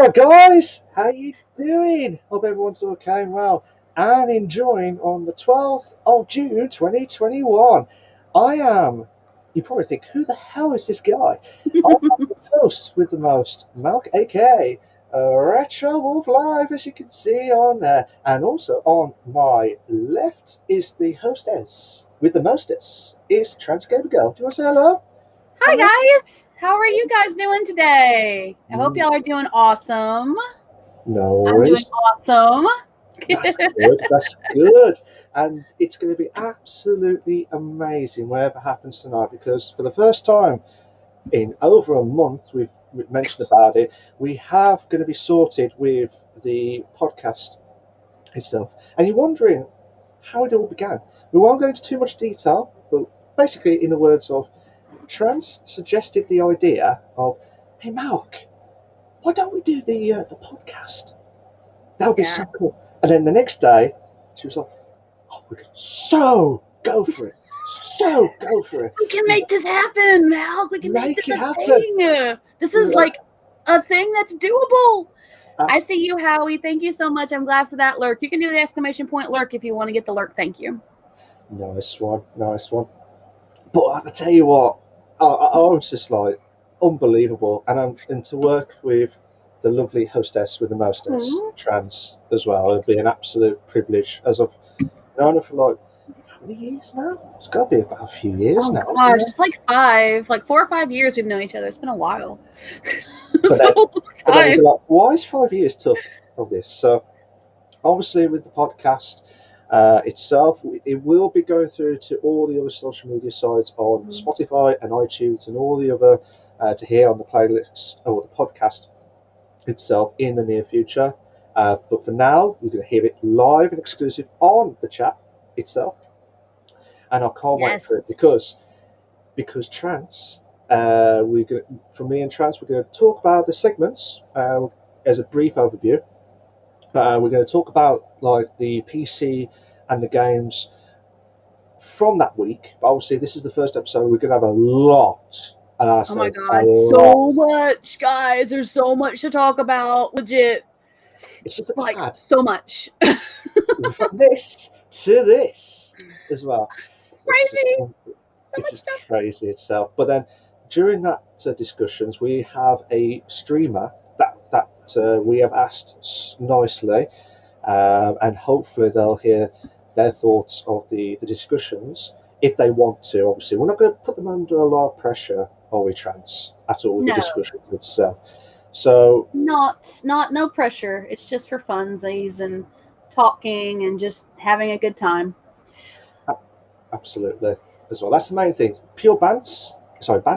Alright guys, how you doing? Hope everyone's okay and well and enjoying on the 12th of June 2021. I am, you probably think, who the hell is this guy? I'm the host with the most, Malk, aka Retro Wolf Live, as you can see on there. And also on my left is the hostess with the mostess, is Channyxb Girl. Do you want to say hello? Hi guys, how are you guys doing today? I hope y'all are doing awesome. No I'm doing worries. awesome. That's good. That's good. And it's going to be absolutely amazing whatever happens tonight, because for the first time in over a month, we've mentioned about it, we have going to be sorted with the podcast itself. And you're wondering how it all began. We won't go into too much detail, but basically, in the words of Trans, suggested the idea of, hey, Malk, why don't we do the podcast? That would be so cool. And then the next day, she was like, oh, we could go for it. Go for it. We can make this happen, Mal. We can make this it a happen. thing. This is like a thing that's doable. I see you, Howie. Thank you so much. I'm glad for that lurk. You can do the exclamation point lurk if you want to get the lurk. Thank you. Nice one. But I tell you what, I was just like unbelievable. And to work with the lovely hostess with the mostess, Trans, as well, it'd be an absolute privilege, as I've known her for like, how many years now? It's got to be about a few years now. Oh gosh, it's like 4 or 5 years we've known each other. It's been a while. But then you're like, why is 5 years took of this? So obviously with the podcast itself, it will be going through to all the other social media sites on Spotify and iTunes and all the other to hear on the playlist or the podcast itself in the near future. But for now, you're going to hear it live and exclusive on the chat itself. And I can't wait for it because Trans, from me and Trans, we're going to talk about the segments as a brief overview. We're going to talk about like the PC and the games from that week. But obviously, this is the first episode. We're going to have a lot. Oh my god, so much, guys! There's so much to talk about. Legit, it's just like so much. From this to this as well. Crazy. It's just crazy itself. But then during that discussions, we have a streamer that we have asked nicely, and hopefully they'll hear their thoughts of the discussions if they want to. Obviously, we're not going to put them under a lot of pressure, are we, Trans, at all? The discussion itself. So no pressure. It's just for funsies and talking and just having a good time. Absolutely, as well. That's the main thing. Pure banter.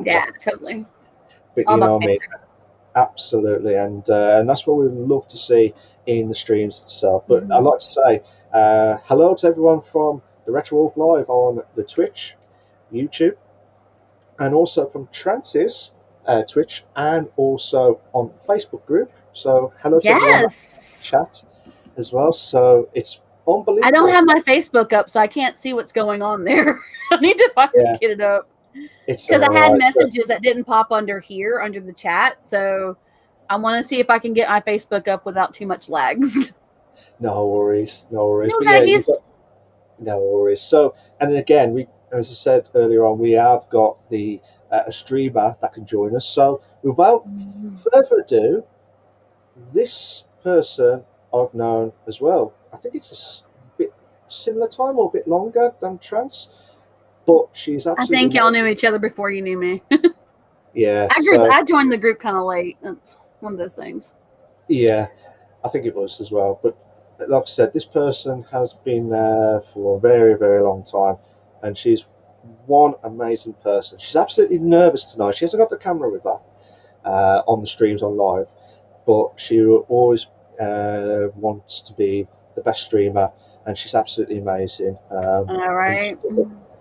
Yeah, totally. But you know what I mean. Absolutely, and that's what we would love to see in the streams itself. But I'd like to say hello to everyone from the Retro Wolf Live on the Twitch, YouTube, and also from Trance's Twitch, and also on Facebook group. So hello to everyone in the chat as well. So it's unbelievable. I don't have my Facebook up, so I can't see what's going on there. I need to fucking get it up. Because I had messages that didn't pop under here, under the chat. So I want to see if I can get my Facebook up without too much lags. No worries. No worries. No worries. So, and then again, as I said earlier on, we have got a streamer that can join us. So without further ado, this person I've known as well. I think it's a bit similar time or a bit longer than Trans. But she's absolutely. I think y'all knew each other before you knew me. Yeah. I joined the group kind of late. That's one of those things. Yeah, I think it was as well. But like I said, this person has been there for a very, very long time. And she's one amazing person. She's absolutely nervous tonight. She hasn't got the camera with her on the streams on live. But she always wants to be the best streamer. And she's absolutely amazing. All right.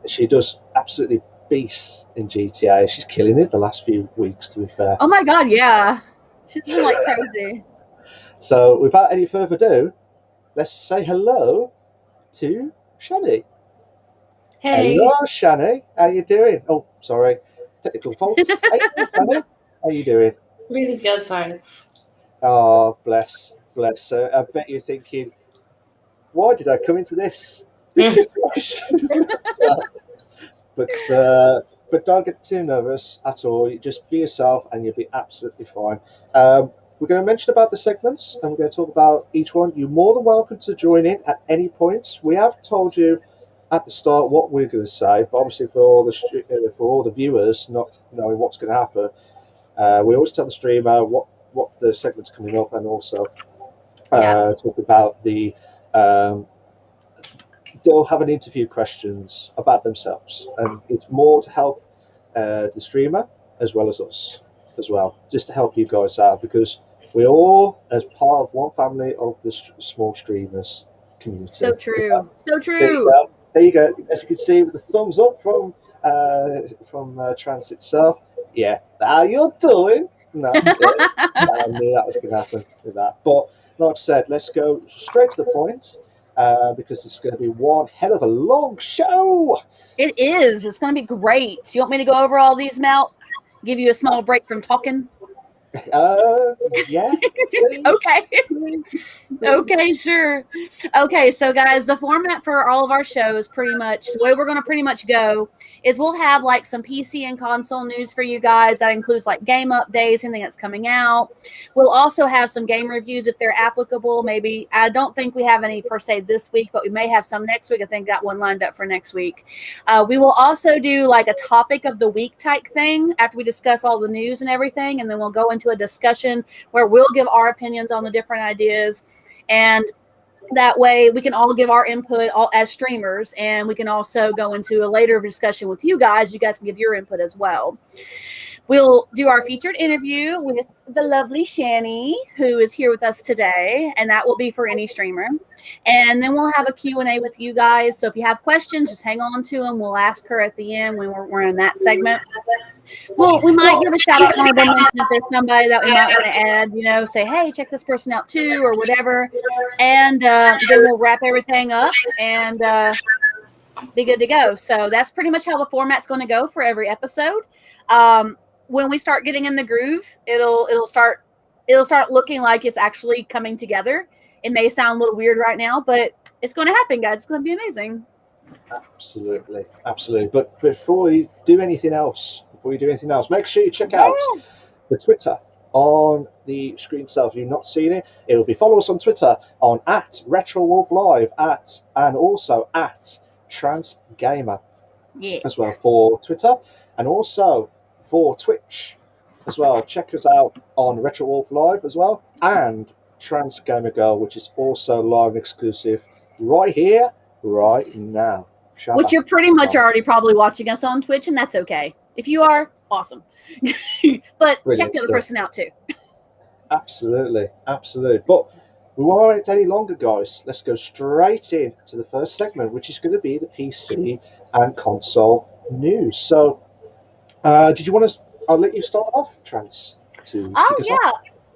She does absolutely beast in GTA. She's killing it the last few weeks, to be fair. Oh my god, yeah. She's been like crazy. So without any further ado, let's say hello to Channy. Hey. Hello, Channy. How you doing? Oh, sorry. Technical fault. Hey, Channy. How you doing? Really good, thanks. Oh, bless. I bet you're thinking, why did I come into this situation? But don't get too nervous at all. You just be yourself, and you'll be absolutely fine. We're going to mention about the segments, and we're going to talk about each one. You're more than welcome to join in at any point. We have told you at the start what we're going to say, but obviously for all the viewers not knowing what's going to happen, we always tell the streamer what the segment's coming up, and also talk about the. They'll have an interview questions about themselves, and it's more to help the streamer as well as us as well, just to help you guys out, because we're all as part of one family of the small streamers community. So true. So true. There you go. As you can see with the thumbs up from Trans itself. Yeah, how you doing? No, I knew that was going to happen with that. But like I said, let's go straight to the point. Because it's going to be one hell of a long show. It is. It's going to be great. Do you want me to go over all these, Mal? Give you a small break from talking? Yeah. Okay. Okay, sure. Okay, so guys, the format for all of our shows, pretty much the way we're going to pretty much go is we'll have like some PC and console news for you guys. That includes like game updates, anything that's coming out. We'll also have some game reviews if they're applicable. Maybe I don't think we have any per se this week, but we may have some next week. I think got one lined up for next week. We will also do like a topic of the week type thing after we discuss all the news and everything, and then we'll go into a discussion where we'll give our opinions on the different ideas, and that way we can all give our input all as streamers, and we can also go into a later discussion with you guys. You guys can give your input as well. We'll do our featured interview with the lovely Channy, who is here with us today, and that will be for any streamer. And then we'll have a Q&A with you guys. So if you have questions, just hang on to them. We'll ask her at the end when we're in that segment. Well, we might give a shout out honorable mention if there's somebody that we might want to add, say, hey, check this person out too, or whatever. And then we'll wrap everything up and be good to go. So that's pretty much how the format's going to go for every episode. When we start getting in the groove, it'll start looking like it's actually coming together. It may sound a little weird right now, but it's going to happen, guys. It's going to be amazing. Absolutely. But before you do anything else, make sure you check out the Twitter on the screen itself. If you've not seen it, it'll be follow us on Twitter on @RetroWolfLive and also @TransGamer as well for Twitter, and also for Twitch as well. Check us out on RetroWolf Live as well, and TransGamer Girl, which is also live and exclusive right here, right now. Which you're pretty much already probably watching us on Twitch, and that's okay. If you are, awesome. But brilliant, check the other person out too. Absolutely. But we won't wait any longer, guys. Let's go straight in to the first segment, which is going to be the PC and console news. So, did you want to? I'll let you start off, Trans.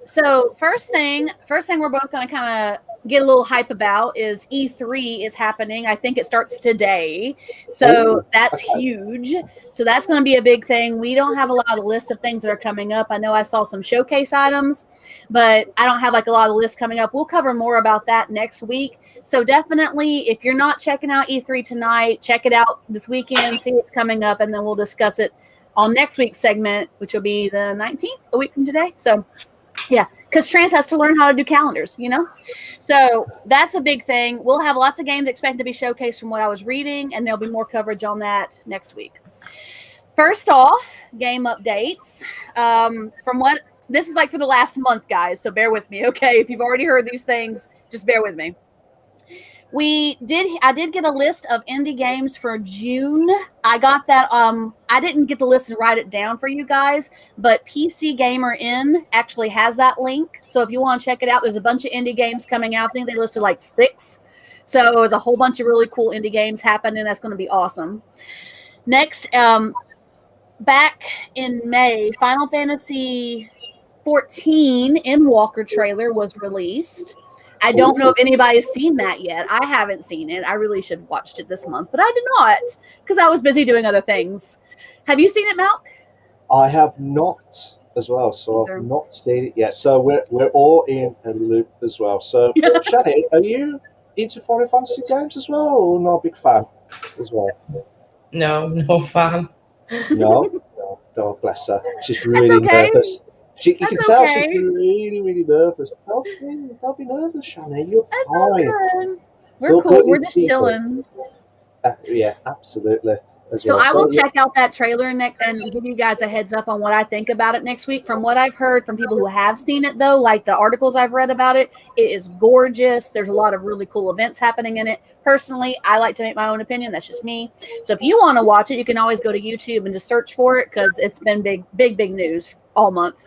So first thing we're both going to kind of get a little hype about is E3 is happening. I think it starts today. So that's huge. So that's going to be a big thing. We don't have a lot of lists of things that are coming up. I know I saw some showcase items, but I don't have like a lot of lists coming up. We'll cover more about that next week. So definitely, if you're not checking out E3 tonight, check it out this weekend, see what's coming up, and then we'll discuss it on next week's segment, which will be the 19th, a week from today. So yeah, because Trans has to learn how to do calendars, So that's a big thing. We'll have lots of games expected to be showcased from what I was reading, and there'll be more coverage on that next week. First off, game updates. This is like for the last month, guys, so bear with me, okay? If you've already heard these things, just bear with me. I did get a list of indie games for June. I got that. I didn't get the list and write it down for you guys, but PC Gamer Inn actually has that link. So if you want to check it out, there's a bunch of indie games coming out. I think they listed like 6. So there's a whole bunch of really cool indie games happening. That's going to be awesome. Next, back in May, Final Fantasy 14 Endwalker trailer was released. I don't know if anybody's seen that yet. I haven't seen it. I really should have watched it this month, but I did not because I was busy doing other things. Have you seen it, Malk? I have not as well, so I've not seen it yet. So we're all in a loop as well. So, Shani, are you into Final Fantasy games as well, or not a big fan as well? No fan. No, oh, bless her. She's really nervous. You can tell she's really, really nervous. Don't be nervous, Shani. You're fine. Okay. We're cool. We're just chilling. Yeah, absolutely. So I will check out that trailer and give you guys a heads up on what I think about it next week. From what I've heard from people who have seen it, though, like the articles I've read about it, it is gorgeous. There's a lot of really cool events happening in it. Personally, I like to make my own opinion. That's just me. So if you want to watch it, you can always go to YouTube and just search for it because it's been big news all month.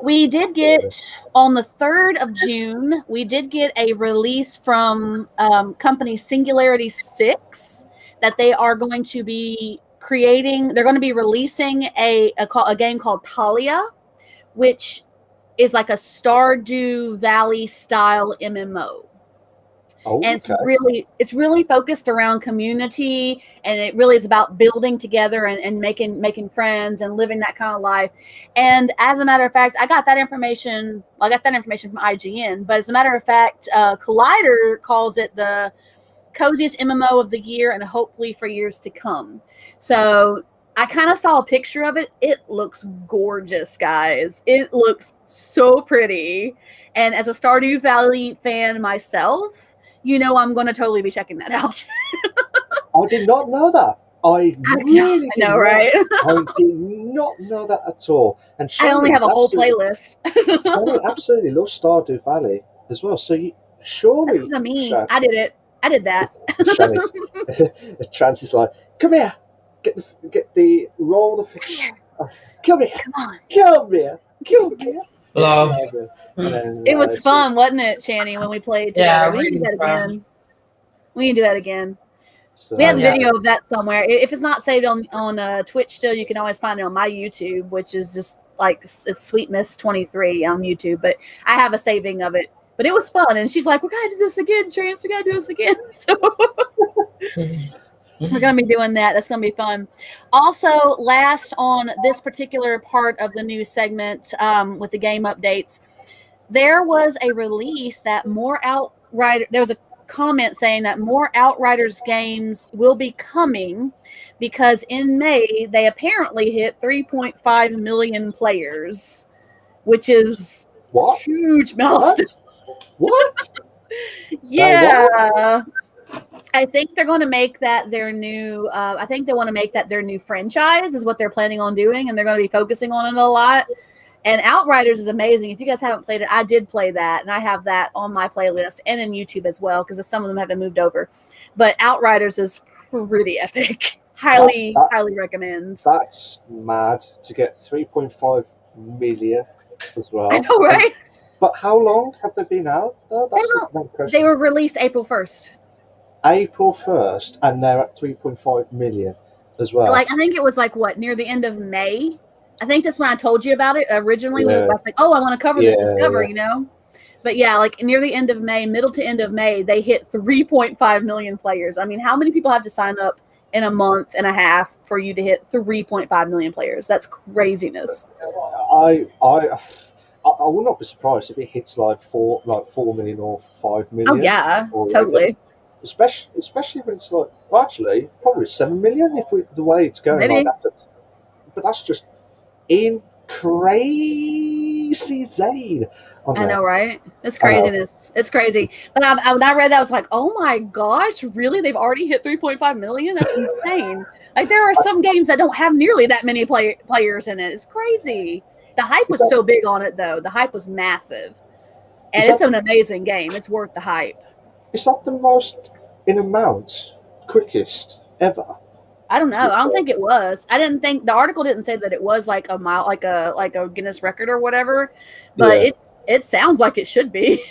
We did get, on the 3rd of June, we did get a release from company Singularity 6 that they are going to be creating. They're going to be releasing a game called Talia, which is like a Stardew Valley style MMO. Oh, and it's really focused around community, and it really is about building together and making friends and living that kind of life. And as a matter of fact, I got that information from IGN, but as a matter of fact, Collider calls it the coziest MMO of the year and hopefully for years to come. So I kind of saw a picture of it. It looks gorgeous, guys. It looks so pretty. And as a Stardew Valley fan myself, I'm going to totally be checking that out. I did not know that. I did not know that at all. And I only have a whole playlist. I absolutely love Stardew Valley as well. So surely... That's me. I did it. I did that. Trans is like, come here. Get the roll the fish. Come here. Come on. Come here. Come here. Love. It was fun, wasn't it, Channy, when we played together? Yeah, we need to do that again. We need to do that again. So, we have a video of that somewhere. If it's not saved on Twitch still, you can always find it on my YouTube, which is just like, it's Sweet Miss 23 on YouTube. But I have a saving of it. But it was fun. And she's like, we got to do this again, Trance. We got to do this again. So we're going to be doing that. That's going to be fun. Also, last on this particular part of the news segment with the game updates, there was a release that there was a comment saying that more Outriders games will be coming because in May, they apparently hit 3.5 million players, which is a huge milestone. What? Yeah. I think they're going to make that their new. I think they want to make that their new franchise is what they're planning on doing, and they're going to be focusing on it a lot. And Outriders is amazing. If you guys haven't played it, I did play that, and I have that on my playlist and in YouTube as well because some of them have been moved over. But Outriders is pretty epic. Highly recommend. That's mad to get 3.5 million as well. I know, right? But how long have they been out? They were released April 1st. April 1st, and they're at 3.5 million as well. I think it was near the end of May. I think that's when I told you about it originally. When I was like, oh, I want to cover this Discovery, But yeah, near the end of May, middle to end of May, they hit 3.5 million players. I mean, how many people have to sign up in a month and a half for you to hit 3.5 million players? That's craziness. I will not be surprised if it hits 4 million or 5 million. Oh yeah, totally. Especially when it's actually probably 7 million the way it's going. Maybe. But that's just in crazy zane. I know, right? It's craziness. It's crazy. But when I read that, I was like, oh my gosh, really? They've already hit 3.5 million? That's insane. There are some games that don't have nearly that many players in it. It's crazy. The hype was so big on it, though. The hype was massive. And it's an amazing game. It's worth the hype. Is that the most in amount quickest ever? I don't know. I don't think it was. I didn't think the article didn't say that it was a mile, like a Guinness record or whatever. But it sounds like it should be.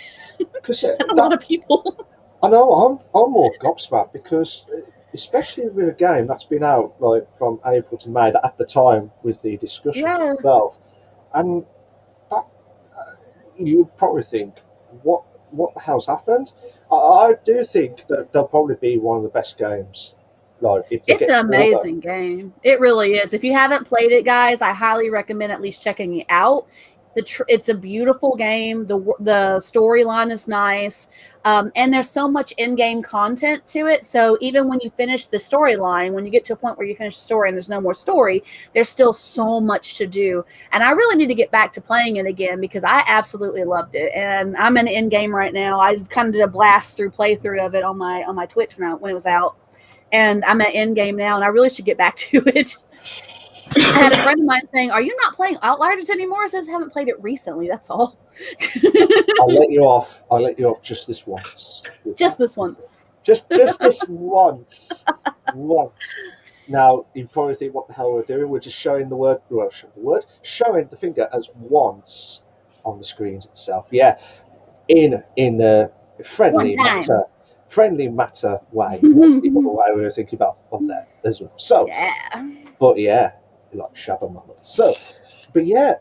That's a lot of people. I know. I'm more gobsmacked because, especially with a game that's been out from April to May at the time with the discussion itself, and that you probably think, what the hell's happened? I do think that they'll probably be one of the best games Like, it's an amazing game. It really is. If you haven't played it, guys, I highly recommend at least checking it out. It's a beautiful game. The storyline is nice, and there's so much in-game content to it. So even when you finish the storyline, when you get to a point where you finish the story and there's no more story, there's still so much to do. And I really need to get back to playing it again because I absolutely loved it. And I'm in in-game right now. I just kind of did a playthrough of it on my Twitch when it was out, and I'm at end game now, and I really should get back to it. I had a friend of mine saying, "Are you not playing Outriders anymore?" I says, "I haven't played it recently. That's all." I'll let you off. I'll let you off just this once. Just this once. Just this once. Once. Now you probably think, "What the hell we're doing? We're just showing the word. Well, showing the finger as once on the screens itself." Yeah, in a friendly matter way. The other way we were thinking about on there as well. So yeah, but yeah, like Shabba Mama. So, but yeah,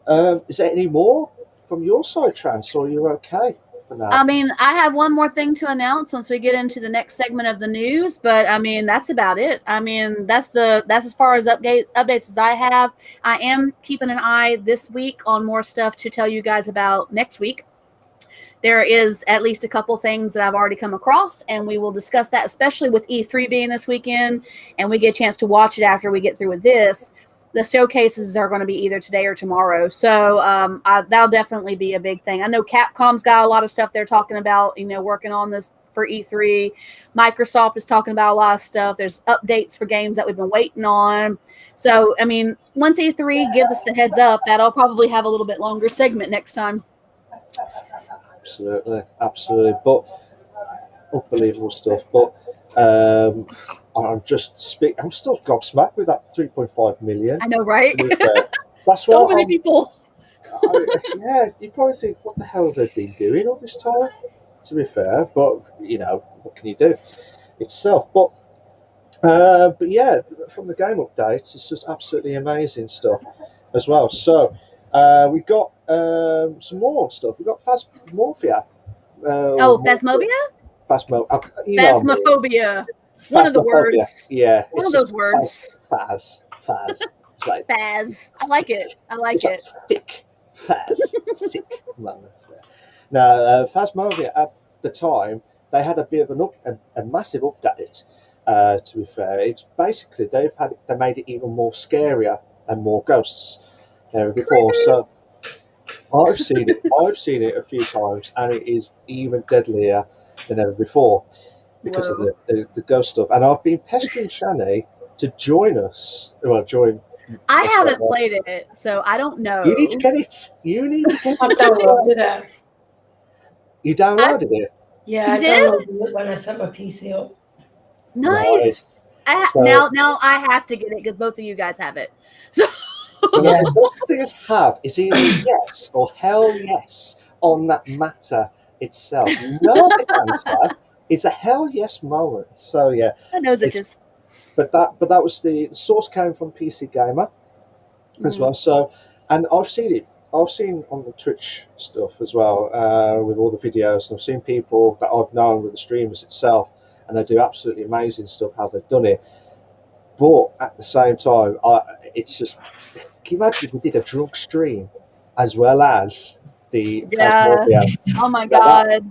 is there any more from your side, Trans, or you're okay for now? I mean, I have one more thing to announce once we get into the next segment of the news, but I mean that's about it. I mean that's as far as updates as I have. I am keeping an eye this week on more stuff to tell you guys about next week. There is at least a couple things that I've already come across, and we will discuss that, especially with E3 being this weekend, and we get a chance to watch it after we get through with this. The showcases are going to be either today or tomorrow, so that'll definitely be a big thing. I know Capcom's got a lot of stuff they're talking about, working on this for E3. Microsoft is talking about a lot of stuff. There's updates for games that we've been waiting on. So, I mean, once E3 gives us the heads up, that'll probably have a little bit longer segment next time. Absolutely, but unbelievable stuff. But I'm still gobsmacked with that 3.5 million. I know, right? That's so many people. Yeah, you probably think, what the hell have they been doing all this time? To be fair, but what can you do itself? But yeah, from the game updates, it's just absolutely amazing stuff as well. So we got some more stuff. We got Phasmophobia. Phasmophobia? Phasmophobia. One of the words. Yeah. One of those words. Phas. It's like Phas. I like it. Sick. Phas. Sick moments there. Now, Phasmophobia at the time, they had a bit of a massive update. To be fair, it's basically they made it even more scarier and more ghosts than before. So I've seen it a few times, and it is even deadlier than ever before because of the ghost stuff. And I've been pestering Shani to join us. Well, join. I haven't played it, so I don't know. You need to get it. I downloaded it. You downloaded it? Yeah, I downloaded it when I set my PC up. Nice. Now I have to get it because both of you guys have it. So yes. What things have is either yes or hell yes on that matter itself. No answer. It's a hell yes moment. So yeah. I knows it just. But that was the source came from PC Gamer as well. So, and I've seen it. I've seen on the Twitch stuff as well with all the videos, and I've seen people that I've known with the streamers itself, and they do absolutely amazing stuff how they've done it. But at the same time, it's just, can you imagine if we did a drunk stream as well as the Oh my god.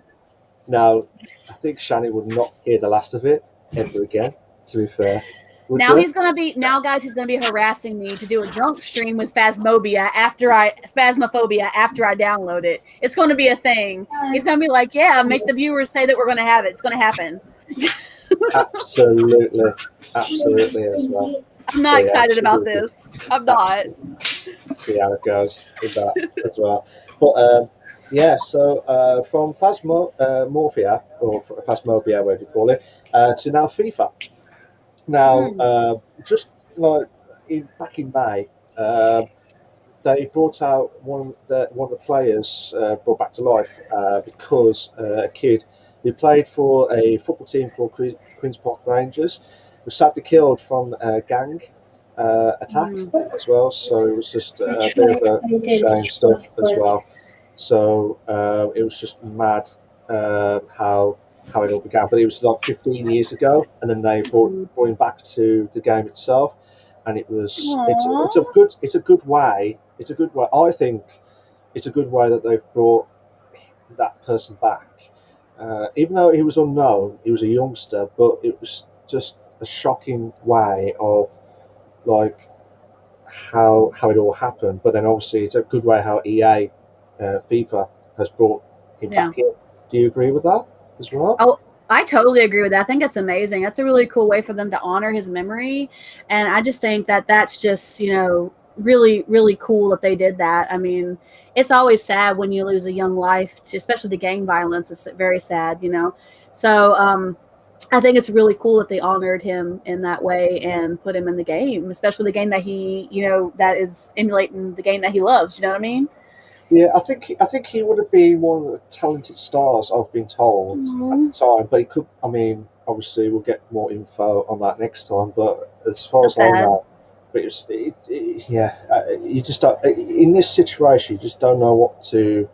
Now, I think Shani would not hear the last of it ever again, to be fair. He's gonna be harassing me to do a drunk stream with Phasmophobia after I download it. It's gonna be a thing. He's gonna be like, yeah, make the viewers say that we're gonna have it. It's gonna happen. Absolutely as well. I'm not excited about this. I'm not. See how it goes with that as well. But so from Phasmophobia, or Phasmophobia, whatever you call it, to now FIFA. Now, just like back in May, they brought out one of the players brought back to life because a kid who played for a football team called Queen's Park Rangers was sadly killed from a gang attack as well. So it was just a bit of a shame stuff as well. So it was just mad how how it all began, but it was like 15 years ago, and then they brought him back to the game itself, and it's a good way. It's a good way. I think it's a good way that they've brought that person back. Even though he was unknown, he was a youngster, but it was just a shocking way of like how it all happened. But then obviously it's a good way how EA FIFA has brought him back in. Do you agree with that as well? Oh, I totally agree with that. I think it's amazing. That's a really cool way for them to honor his memory, and I just think that that's just really, really cool that they did that. I mean, it's always sad when you lose a young life, especially to gang violence. It's very sad, So I think it's really cool that they honored him in that way and put him in the game, especially the game that he, that is emulating the game that he loves. You know what I mean? Yeah, I think he would have been one of the talented stars, I've been told at the time. But he could. I mean, obviously, we'll get more info on that next time. But as far as I know, but you just don't, in this situation, you just don't know what to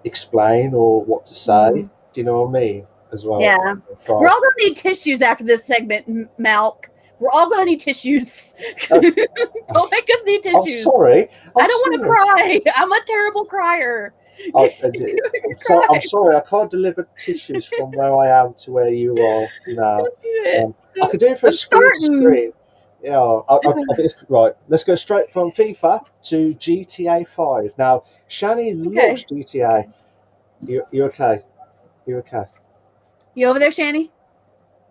explain or what to say. Do you know what I mean? As well. Yeah, we're all gonna need tissues after this segment, Malk. We're all gonna need tissues. Don't make us need tissues. I'm sorry. I don't want to cry. I'm a terrible crier. I'm sorry. I can't deliver tissues from where I am to where you are now. I could do it for screen to screen. Yeah, right. Let's go straight from FIFA to GTA 5. Now, Shani loves GTA. You okay? You okay? You over there, Shanny?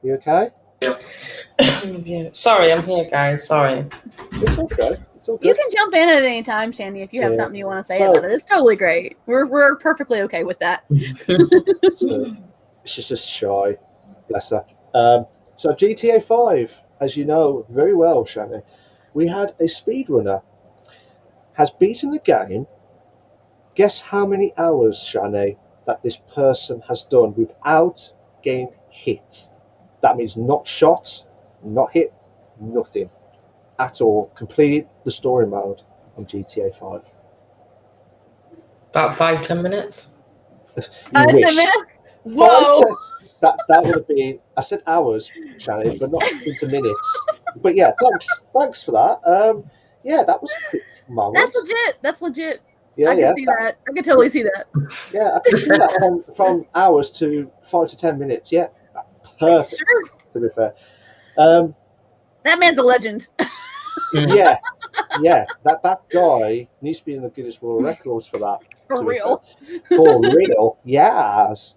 You okay? Yeah. Sorry, I'm here, guys. Sorry. It's okay. It's all good. You can jump in at any time, Shanny, if you have something you want to say about it. It's totally great. We're perfectly okay with that. She's just shy. Bless her. So GTA 5, as you know very well, Shani, we had a speedrunner has beaten the game. Guess how many hours, Shani, that this person has done without getting hit? That means not shot, not hit, nothing at all. Completed the story mode on GTA 5. About 5-10 minutes. 10 minutes? Whoa! That would have been. I said hours, Shannon, but not into minutes. But yeah, thanks for that. Yeah, that was a quick moment. That's legit. Yeah, I can see that. I can totally see that. Yeah, I can see that from hours to 5 to 10 minutes. Yeah, perfect. Sure. To be fair, that man's a legend. yeah. That guy needs to be in the Guinness World Records for that. For real. For real. Yes,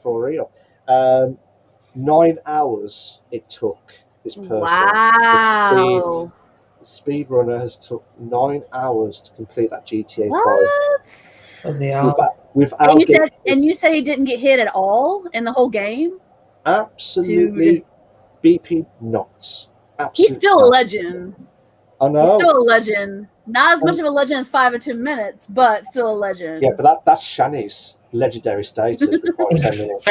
for real. 9 hours it took this person. Wow. The speedrunner has took 9 hours to complete that GTA 5. Without you said he didn't get hit at all in the whole game? Absolutely. BP nuts. Absolutely. He's still a legend. I know. He's still a legend. Not as much of a legend as 5 or 10 minutes, but still a legend. Yeah, but that's Shani's legendary status with 5 or 10 minutes.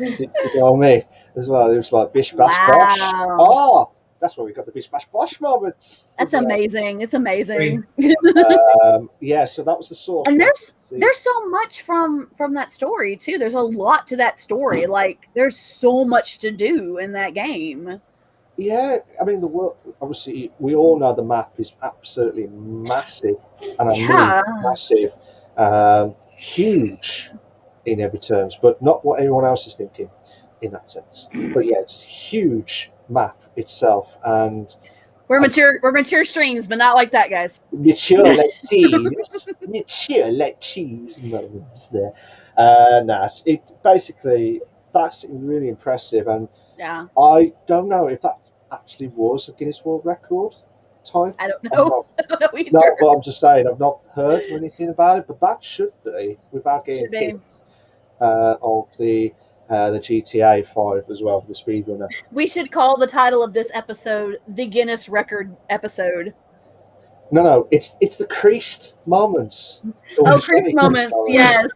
You know what I mean? As well, it was like BISH, BASH, BOSH. Oh, that's where we got the BISH, BASH, BOSH moments. That's amazing. It's amazing. Yeah, so that was the source. And there's so much from that story too. There's a lot to that story. Like there's so much to do in that game. Yeah, I mean the world. Obviously, we all know the map is absolutely massive, and I mean massive, huge in every terms, but not what everyone else is thinking in that sense. But yeah, it's a huge map itself, and we're mature streams, but not like that, guys. Mature like cheese moments there. It basically that's really impressive, and I don't know if that actually was a Guinness World Record time. I don't know. I don't know either. No, but I'm just saying I've not heard anything about it, but that should be without getting hit of the GTA 5 as well, the speedrunner. We should call the title of this episode the Guinness Record episode. No, it's the creased moments. Creased moments, yes.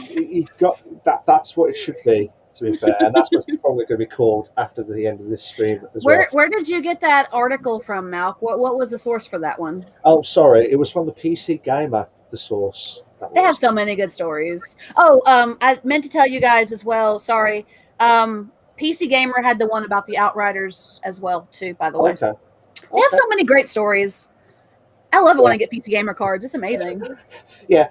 You've got that. That's what it should be. To be fair, and that's what's probably going to be called after the end of this stream as well. Where did you get that article from, Malk? What was the source for that one? Oh, sorry, it was from the PC Gamer. The source. They have so many good stories. Oh, I meant to tell you guys as well. Sorry. PC Gamer had the one about the Outriders as well, too, by the way. Okay. They have so many great stories. I love it when I get PC Gamer cards. It's amazing. Yeah.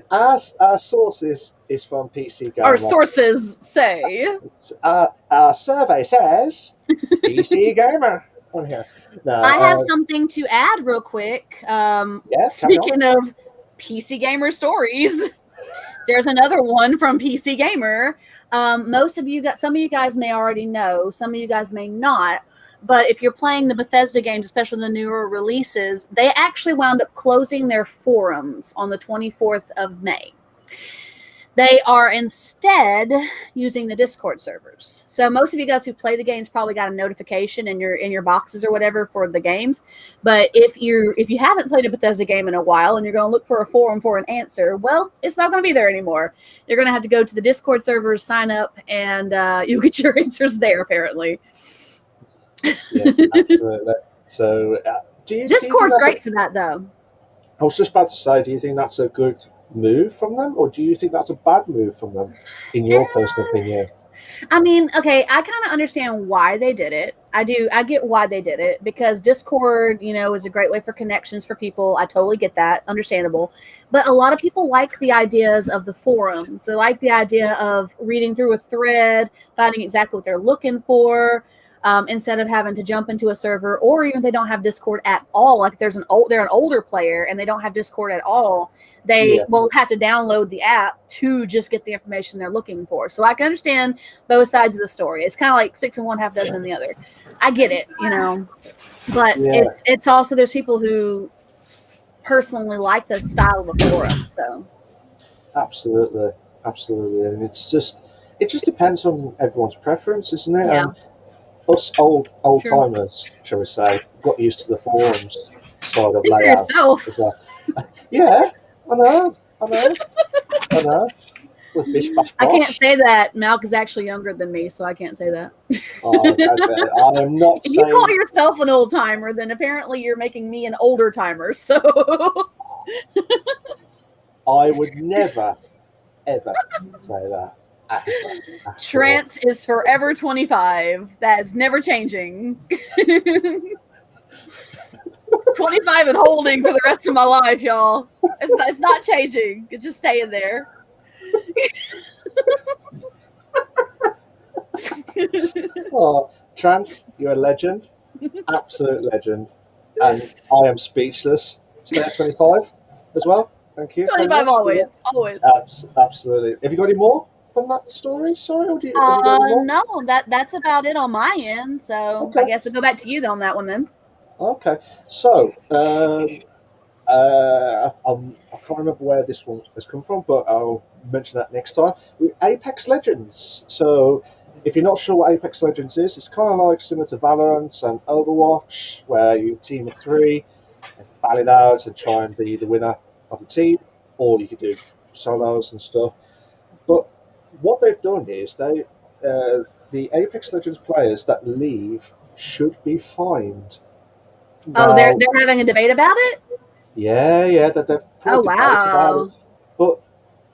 Our sources is from PC Gamer. Our sources say. Our survey says PC Gamer on here. No, I have something to add real quick. Speaking of PC Gamer stories, there's another one from PC Gamer. Some of you guys may already know, some of you guys may not. But if you're playing the Bethesda games, especially the newer releases, they actually wound up closing their forums on the 24th of May. They are instead using the Discord servers. So most of you guys who play the games probably got a notification in your boxes or whatever for the games. But if you haven't played a Bethesda game in a while and you're going to look for a forum for an answer, well, it's not going to be there anymore. You're going to have to go to the Discord servers, sign up, and you'll get your answers there, apparently. Yeah, absolutely. So, Discord's great for that, though. I was just about to say, do you think that's a good move from them, or do you think that's a bad move from them, in your personal opinion? I mean, okay, I kind of understand why they did it. I do. I get why they did it, because Discord, is a great way for connections for people. I totally get that. Understandable. But a lot of people like the ideas of the forums. They like the idea of reading through a thread, finding exactly what they're looking for, instead of having to jump into a server, or even if they don't have Discord at all. Like they're an older player and they don't have Discord at all, they will have to download the app to just get the information they're looking for. So I can understand both sides of the story. It's kind of like 6 and 1, half dozen in the other. I get it, but it's also, there's people who personally like the style of the forum. So absolutely, and it just depends on everyone's preference, isn't it? Yeah. And us old timers, shall we say, got used to the forums side of layouts. Yourself. Yeah, I know. With BISH, BASH, BOSH. I can't say that. Malk is actually younger than me, so I can't say that. I am not. If you call yourself an old timer, then apparently you're making me an older timer. So I would never, ever say that. Trance is forever 25. That's never changing. 25 and holding for the rest of my life, y'all. It's not changing. It's just staying there. Oh, Trance, you're a legend. Absolute legend. And I am speechless. Stay at 25 as well. Thank you. 25 always. Absolutely. Have you got any more from that story? Sorry, or have you got any more? No, that's about it on my end. So okay. I guess we'll go back to you on that one then. Okay. So, I can't remember where this one has come from, but I'll mention that next time. Apex Legends. So, if you're not sure what Apex Legends is, it's kind of like similar to Valorant and Overwatch, where you team of 3 and battle it out and try and be the winner of the team, or you could do solos and stuff. But what they've done is the Apex Legends players that leave should be fined. Now, they're having a debate about it? Yeah, they're oh, wow. It. But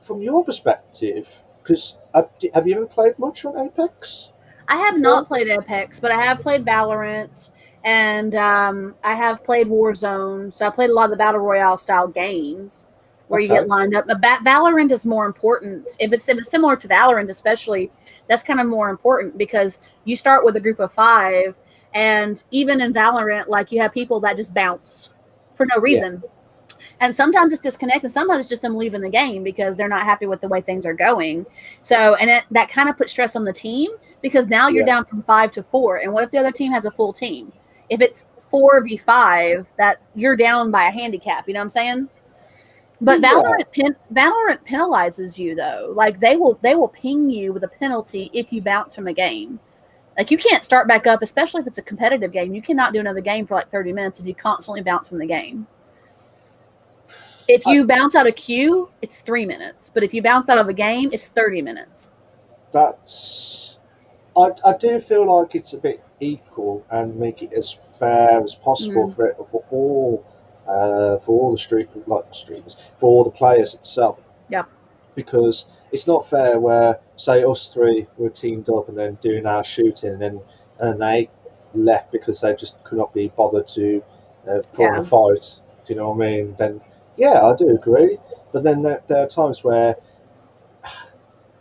from your perspective, because have you ever played much on Apex? I have not played Apex, but I have played Valorant, and I have played Warzone. So I played a lot of the Battle Royale style games where you get lined up. But Valorant is more important. If it's similar to Valorant especially, that's kind of more important because you start with a group of 5, and even in Valorant, like you have people that just bounce for no reason. Yeah. And sometimes it's disconnected. Sometimes it's just them leaving the game because they're not happy with the way things are going. So, and that kind of puts stress on the team because now you're down from 5 to 4. And what if the other team has a full team? If it's 4v5, that you're down by a handicap. You know what I'm saying? But Valorant penalizes you though. Like they will ping you with a penalty if you bounce from a game. Like you can't start back up, especially if it's a competitive game. You cannot do another game for like 30 minutes if you constantly bounce from the game. If you bounce out a queue, it's 3 minutes. But if you bounce out of a game, it's 30 minutes. I do feel like it's a bit equal and make it as fair as possible for all for all the streamers, for all the players itself. Yeah. Because it's not fair where, say, us three were teamed up and then doing our shooting, and they left because they just could not be bothered to put on a fight. Do you know what I mean? Then, yeah, I do agree. But then there are times where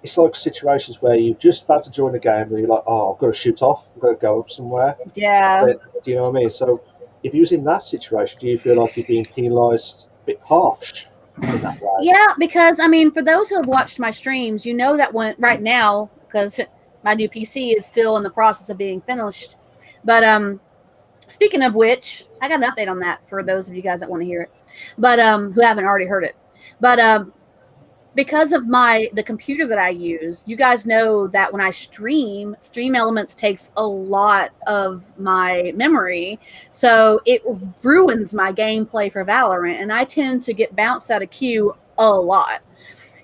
it's like situations where you're just about to join the game and you're like, oh, I've got to shoot off, I've got to go up somewhere. Yeah. But, do you know what I mean? So if you're in that situation, do you feel like you're being penalised a bit harsh in that way? Yeah, because, I mean, for those who have watched my streams, you know that right now, because my new PC is still in the process of being finished. But speaking of which, I got an update on that for those of you guys that want to hear it, but who haven't already heard it. But because of the computer that I use, you guys know that when I Stream Elements takes a lot of my memory, so it ruins my gameplay for Valorant, and I tend to get bounced out of queue a lot.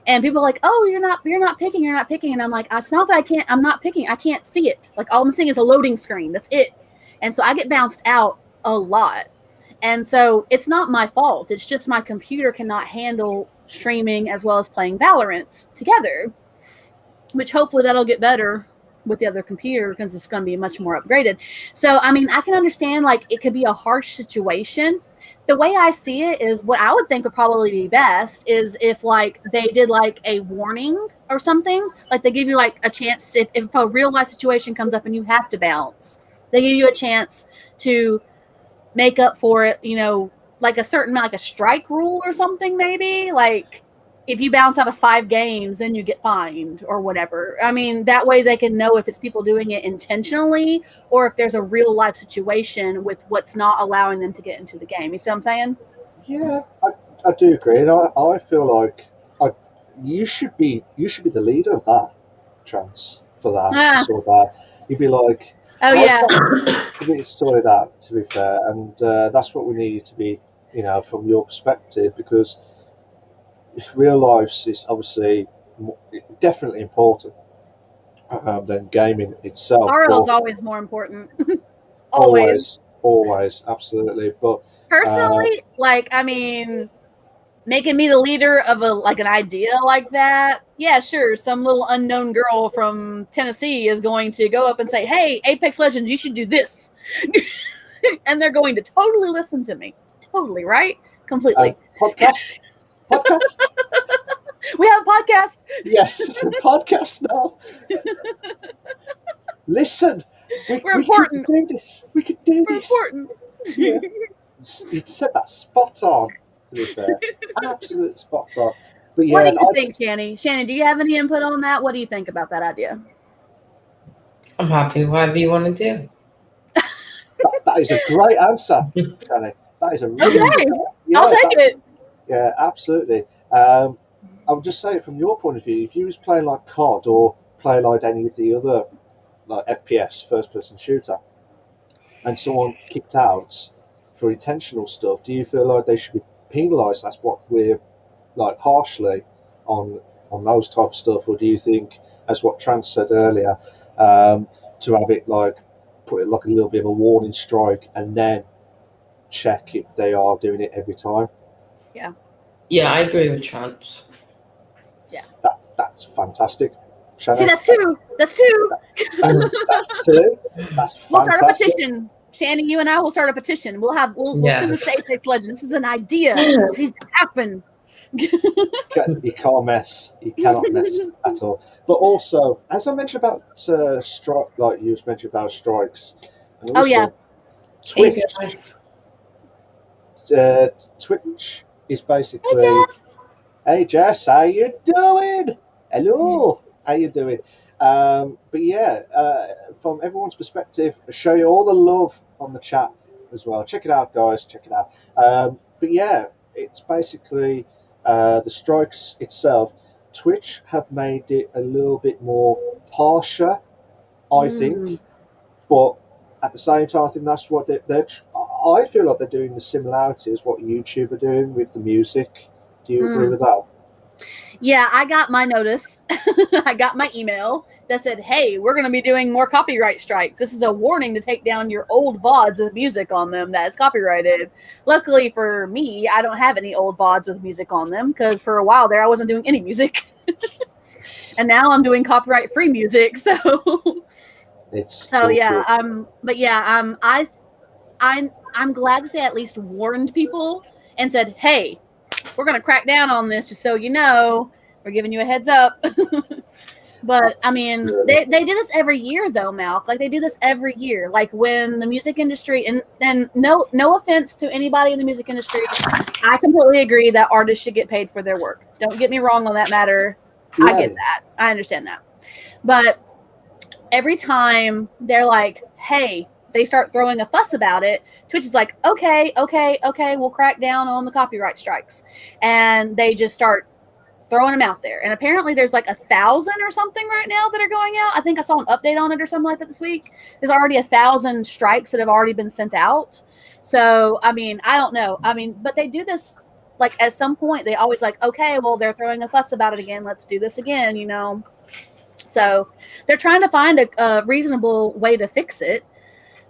And people are like, "Oh, you're not picking," and I'm like, "It's not that I'm not picking. I can't see it. Like, all I'm seeing is a loading screen. That's it." And so I get bounced out a lot. And so it's not my fault. It's just my computer cannot handle streaming as well as playing Valorant together, which hopefully that'll get better with the other computer because it's going to be much more upgraded. So, I mean, I can understand, like, it could be a harsh situation. The way I see it is what I would think would probably be best is if, like, they did, like, a warning or something. Like, they give you, like, a chance if a real-life situation comes up and you have to bounce. They give you a chance to make up for it, you know, like a certain, like a strike rule or something, maybe. Like, if you bounce out of 5 games, then you get fined or whatever. I mean, that way they can know if it's people doing it intentionally or if there's a real life situation with what's not allowing them to get into the game. You see what I'm saying? Yeah, I do agree. And I feel like you should be the leader of that, Trans, for that, sort that. You'd be like, oh, yeah. We sorted out, to be fair, and that's what we need to be, you know, from your perspective, because real life is obviously definitely important than gaming itself. RL is always more important. always, absolutely. But personally, like, I mean, making me the leader of an idea like that, yeah, sure. Some little unknown girl from Tennessee is going to go up and say, "Hey, Apex Legends, you should do this," and they're going to totally listen to me. Totally, right? Completely. Podcast. We have a podcast. Yes, podcast now. Listen, we're important. We can do this. We can do this. Important. Yeah. You said that spot on. To be fair, absolute spot on. But yeah, what do you think, Channy? Shannon, do you have any input on that? What do you think about that idea? I'm happy. Whatever you want to do. That is a great answer, Channy. That is a really okay. I'll take it. Yeah, absolutely. I would just say, from your point of view, if you was playing like COD or play like any of the other like FPS first-person shooter, and someone kicked out for intentional stuff, do you feel like they should be penalised? That's what we're like harshly on those type of stuff, or do you think, as what Trans said earlier, to have it like put it like a little bit of a warning strike and then check if they are doing it every time? Yeah, I agree with Trans. Yeah, that's fantastic. Shannon? See, that's two. That's two. That's two. That's fantastic. We'll start a petition. Shannon, you and I will start a petition. We'll send this to Apex Legends. This is an idea. This needs to happen. You can't mess. You cannot mess at all. But also, as I mentioned about strike, like you mentioned about strikes. And also, Twitch. Twitch is basically. Hey Jess, how you doing? Hello, how you doing? But yeah, from everyone's perspective, show you all the love on the chat as well. Check it out, guys. Check it out. But yeah, it's basically the strikes itself. Twitch have made it a little bit more harsher, I think. But at the same time, I think that's what they're. I feel like they're doing the similarity as what YouTube are doing with the music. Do you agree with that? Yeah, I got my notice. I got my email that said, hey, we're going to be doing more copyright strikes. This is a warning to take down your old VODs with music on them that is copyrighted. Luckily for me, I don't have any old VODs with music on them because for a while there I wasn't doing any music. And now I'm doing copyright-free music. So, I'm glad that they at least warned people and said, hey, we're going to crack down on this just so you know. We're giving you a heads up. But, I mean, they do this every year, though, Malk. Like, they do this every year. Like, when the music industry, and no offense to anybody in the music industry, I completely agree that artists should get paid for their work. Don't get me wrong on that matter. Yeah. I get that. I understand that. But every time they're like, hey, they start throwing a fuss about it, Twitch is like, okay, we'll crack down on the copyright strikes. And they just start throwing them out there. And apparently there's like 1,000 or something right now that are going out. I think I saw an update on it or something like that this week. There's already 1,000 strikes that have already been sent out. So, I mean, I don't know. I mean, but they do this, like, at some point, they always like, okay, well, they're throwing a fuss about it again. Let's do this again, you know. So they're trying to find a reasonable way to fix it.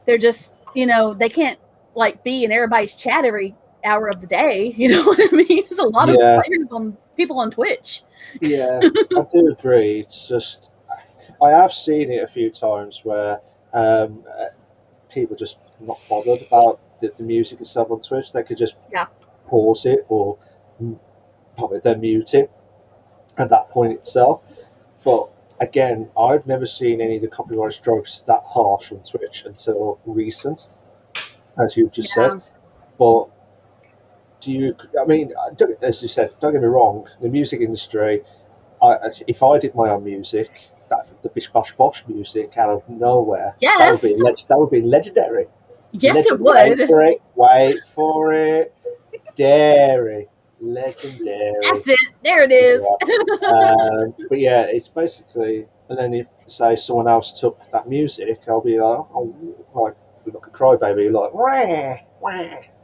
They're just, you know, they can't like be in everybody's chat every hour of the day. You know what I mean? There's a lot of people on Twitch. Yeah, I do agree. It's just, I have seen it a few times where people just not bothered about the music itself on Twitch. They could just pause it or probably then mute it at that point itself. But again, I've never seen any of the copyright strikes that harsh on Twitch until recent, as you've just said. But I mean, as you said, don't get me wrong, the music industry, if I did my own music, the BISH, BOSH music out of nowhere, that would be legendary. Yes, it would. Wait for it. Dairy. Legendary. That's it. There it is. But yeah, it's basically, and then if say someone else took that music, I'll be like a crybaby, like wah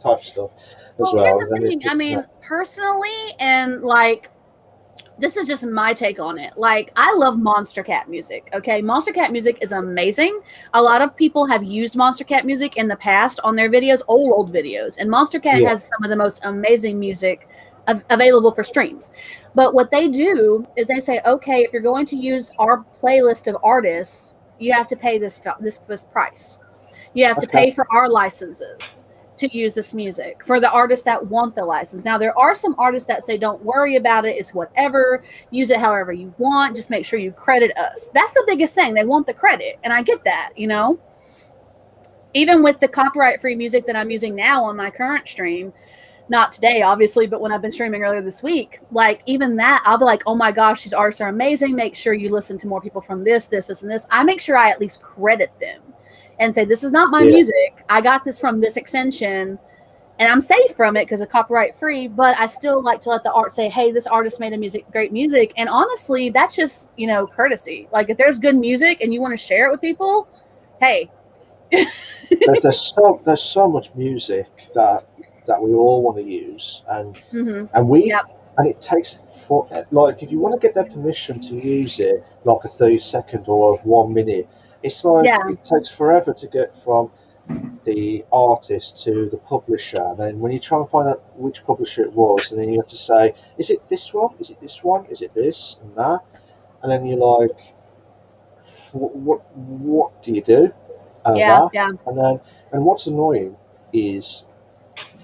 type stuff as well. Here's the thing. I mean, personally, and like, this is just my take on it. Like, I love Monster Cat music. Okay, Monster Cat music is amazing. A lot of people have used Monster Cat music in the past on their videos, old videos, and Monster Cat has some of the most amazing music available for streams. But what they do is they say, okay, if you're going to use our playlist of artists, you have to pay this price. You have to pay for our licenses to use this music for the artists that want the license. Now, there are some artists that say, don't worry about it. It's whatever. Use it however you want. Just make sure you credit us. That's the biggest thing. They want the credit. And I get that, you know. Even with the copyright-free music that I'm using now on my current stream, not today, obviously, but when I've been streaming earlier this week, like, even that, I'll be like, oh my gosh, these artists are amazing. Make sure you listen to more people from this, and this. I make sure I at least credit them and say, this is not my music. I got this from this extension, and I'm safe from it because it's copyright free, but I still like to let the art say, hey, this artist made great music. And honestly, that's just, you know, courtesy. Like, if there's good music and you want to share it with people, hey. there's so much music that we all want to use, and it takes like, if you want to get their permission to use it, like a 30-second or a 1 minute, it's like it takes forever to get from the artist to the publisher. And then when you try and find out which publisher it was, and then you have to say, is it this one? Is it this one? Is it this and that? And then you're like, what do you do? And what's annoying is,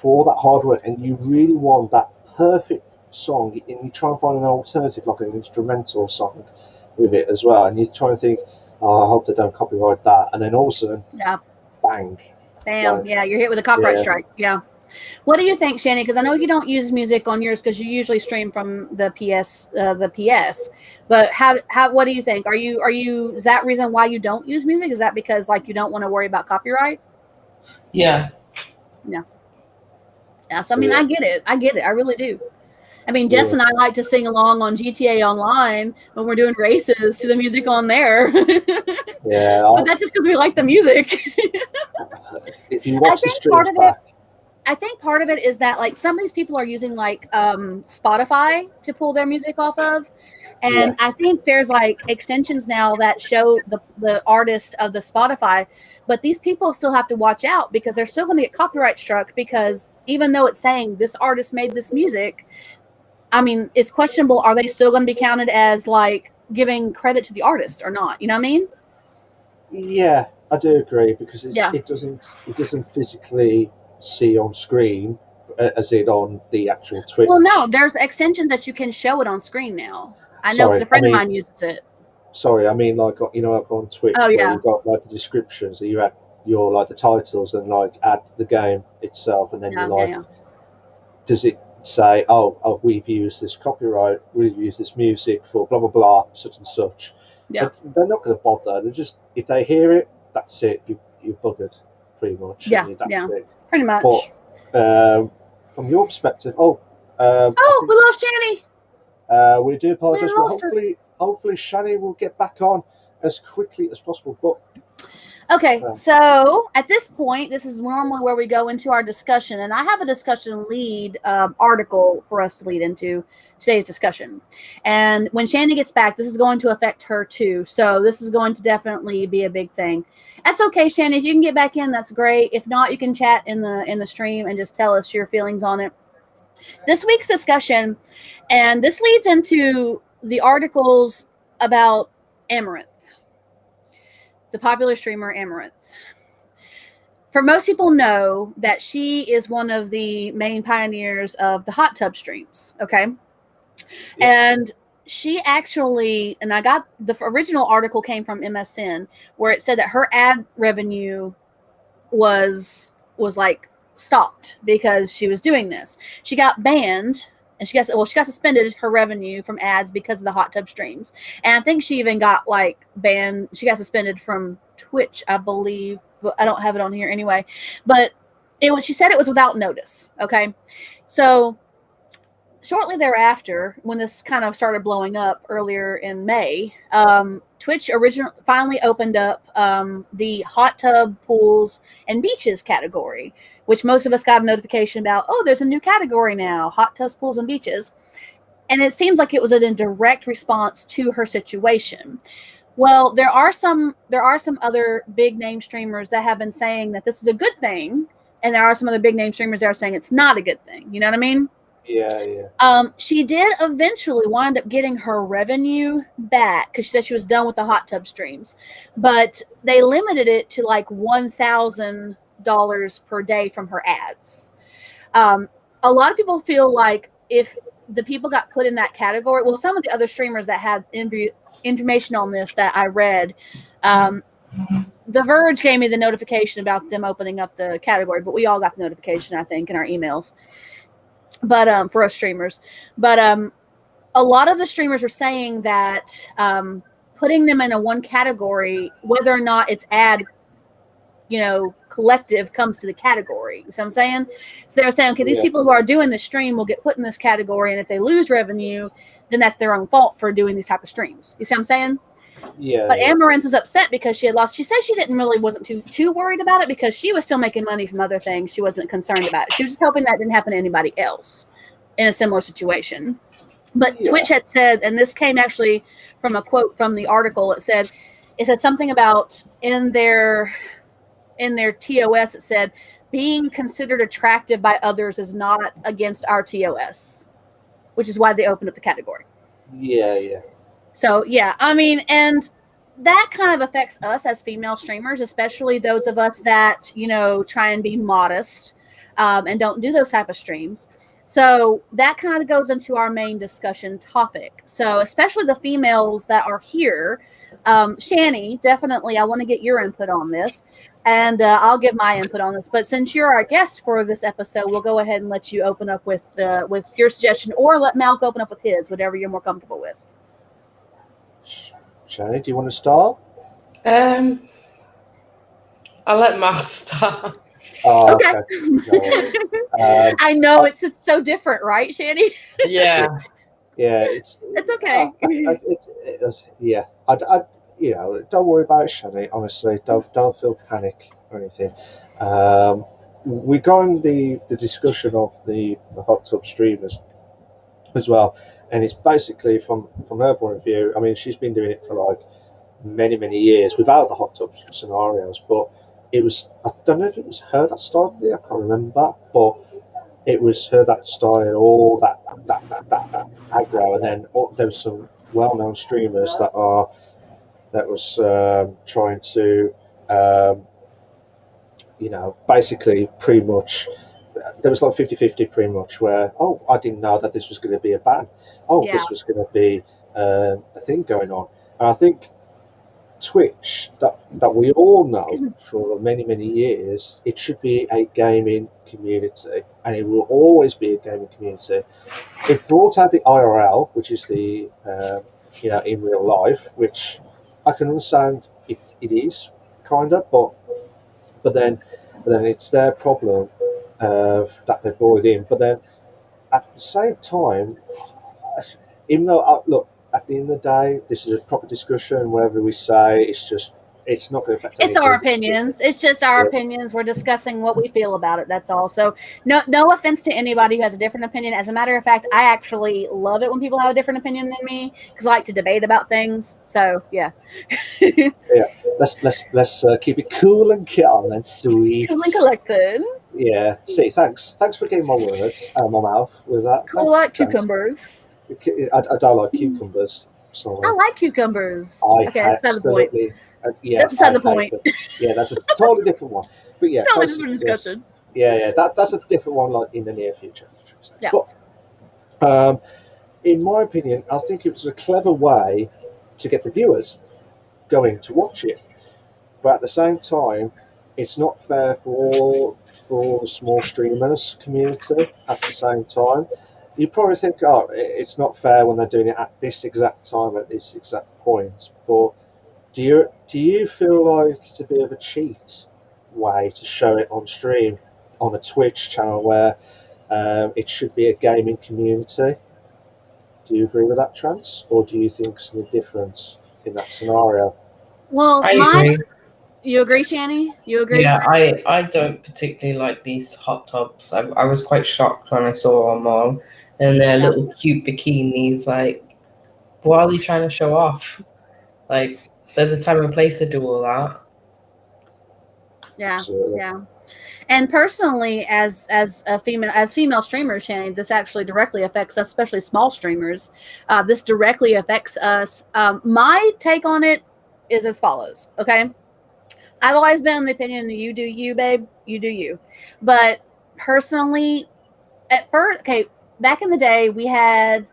for all that hard work, and you really want that perfect song, and you try and find an alternative, like an instrumental song with it as well, and you try and think, oh, I hope they don't copyright that, and then all of a sudden, bang. Bam, you're hit with a copyright strike. Yeah. What do you think, Shanny? Because I know you don't use music on yours because you usually stream from the PS. But what do you think? Are you? Is that reason why you don't use music? Is that because, like, you don't want to worry about copyright? Yeah. Yeah. So I mean, I get it. I really do. I mean, Jess and I like to sing along on GTA Online when we're doing races to the music on there. But that's just because we like the music. If you watch the stream back, I think part of it is that like some of these people are using like Spotify to pull their music off of. And I think there's like extensions now that show the artist of the Spotify, but these people still have to watch out because they're still going to get copyright struck, because even though it's saying this artist made this music, I mean, it's questionable. Are they still going to be counted as like giving credit to the artist or not? You know what I mean? Yeah, I do agree, because it doesn't physically see on screen as it on the actual Twitch. Well, no, there's extensions that you can show it on screen now. I know because a friend of mine uses it. Sorry, I mean, like, you know, like on Twitch, where you've got like the descriptions, that you add your like the titles and like add the game itself, and then you're like, does it say, oh, we've used this copyright, we've used this music for blah blah blah, such and such? Yeah, they're not going to bother. They're just, if they hear it, that's it. You're buggered, pretty much. Yeah, pretty much. But from your perspective, we lost Channy. We do apologise, but hopefully Channy will get back on as quickly as possible. But okay, so at this point, this is normally where we go into our discussion, and I have a discussion lead article for us to lead into today's discussion. And when Channy gets back, this is going to affect her too, so this is going to definitely be a big thing. That's okay, Channy. If you can get back in, that's great. If not, you can chat in the stream and just tell us your feelings on it. This week's discussion, and this leads into the articles about Amaranth, the popular streamer Amaranth. For most people know that she is one of the main pioneers of the hot tub streams, okay? Yeah. And she actually, and I got the original article came from MSN, where it said that her ad revenue was like stopped because she was doing this. She got banned, and she got suspended her revenue from ads because of the hot tub streams. And I think she even got like banned. She got suspended from Twitch, I believe, but I don't have it on here anyway. But she said it was without notice. Okay. So shortly thereafter, when this kind of started blowing up earlier in May, Twitch finally opened up the hot tub, pools, and beaches category, which most of us got a notification about. Oh, there's a new category now, hot tubs, pools, and beaches. And it seems like it was a direct response to her situation. Well, there are some other big name streamers that have been saying that this is a good thing, and there are some other big name streamers that are saying it's not a good thing. You know what I mean? Yeah. She did eventually wind up getting her revenue back because she said she was done with the hot tub streams, but they limited it to like $1,000 per day from her ads. A lot of people feel like if the people got put in that category, well, some of the other streamers that had information on this that I read, The Verge gave me the notification about them opening up the category, but we all got the notification, I think, in our emails. But for us streamers, but a lot of the streamers were saying that putting them in a one category, whether or not it's ad, collective comes to the category. You see what I'm saying? So they were saying, okay, these people who are doing the stream will get put in this category, and if they lose revenue, then that's their own fault for doing these type of streams. You see what I'm saying? Yeah. But Amaranth was upset because she had lost. She said she wasn't too worried about it because she was still making money from other things. She wasn't concerned about it. She was just hoping that didn't happen to anybody else in a similar situation. But Twitch had said, and this came actually from a quote from the article. It said something about in their TOS. It said being considered attractive by others is not against our TOS, which is why they opened up the category. Yeah. So, I mean, and that kind of affects us as female streamers, especially those of us that, try and be modest and don't do those type of streams. So that kind of goes into our main discussion topic. So especially the females that are here, Channy, definitely, I want to get your input on this, and I'll give my input on this. But since you're our guest for this episode, we'll go ahead and let you open up with your suggestion, or let Malk open up with his, whatever you're more comfortable with. Channy, do you want to start? I'll let Mark start. Oh, okay. I know it's so different, right, Channy? Yeah. Yeah, it's okay. Don't worry about it, Channy. Honestly, don't feel panic or anything. we go on the discussion of the hot tub streamers as well, and it's basically from her point of view. I mean, she's been doing it for like many years without the hot tub scenarios, but it was, I don't know if it was her that started it. I can't remember, but it was her that started all that aggro, and then there was some well-known streamers that was trying to basically pretty much there was like 50-50 pretty much where, oh, I didn't know that this was going to be a ban. Oh, this was going to be a thing going on. And I think Twitch, that we all know for many years, it should be a gaming community, and it will always be a gaming community. It brought out the IRL, which is the in real life, which I can understand it is kind of, but then it's their problem that they brought it in. But then at the same time, even though look, at the end of the day, this is a proper discussion. Whatever we say, it's not going to affect anything. It's our opinions. It's just our opinions. We're discussing what we feel about it. That's all. So no offense to anybody who has a different opinion. As a matter of fact, I actually love it when people have a different opinion than me because I like to debate about things. So yeah. Yeah. Let's keep it cool and calm and sweet. Cool and collected. Yeah. See, thanks for getting my words out of my mouth with that. Cool like cucumbers. I don't like cucumbers. So I like cucumbers. Okay, that's not the point. Yeah, that's beside the point. Yeah, that's a totally different one. But yeah, totally different discussion. Yeah, that's a different one, like in the near future. Yeah. But in my opinion, I think it was a clever way to get the viewers going to watch it. But at the same time, it's not fair for the small streamers community. At the same time, you probably think, oh, it's not fair when they're doing it at this exact time, at this exact point. But do you feel like it's a bit of a cheat way to show it on stream on a Twitch channel where it should be a gaming community? Do you agree with that, Trance, or do you think something different in that scenario? Well, I agree. You agree, Shanny? You agree? Yeah, I don't particularly like these hot tubs. I was quite shocked when I saw them all. And their little cute bikinis, like, what are they trying to show off? Like, there's a time and place to do all that. Yeah, absolutely. Yeah. And personally, as female streamers, Shanny, this actually directly affects us, especially small streamers. This directly affects us. My take on it is as follows. Okay, I've always been in the opinion that you do you, babe. You do you. But personally, at first, okay, back in the day, we had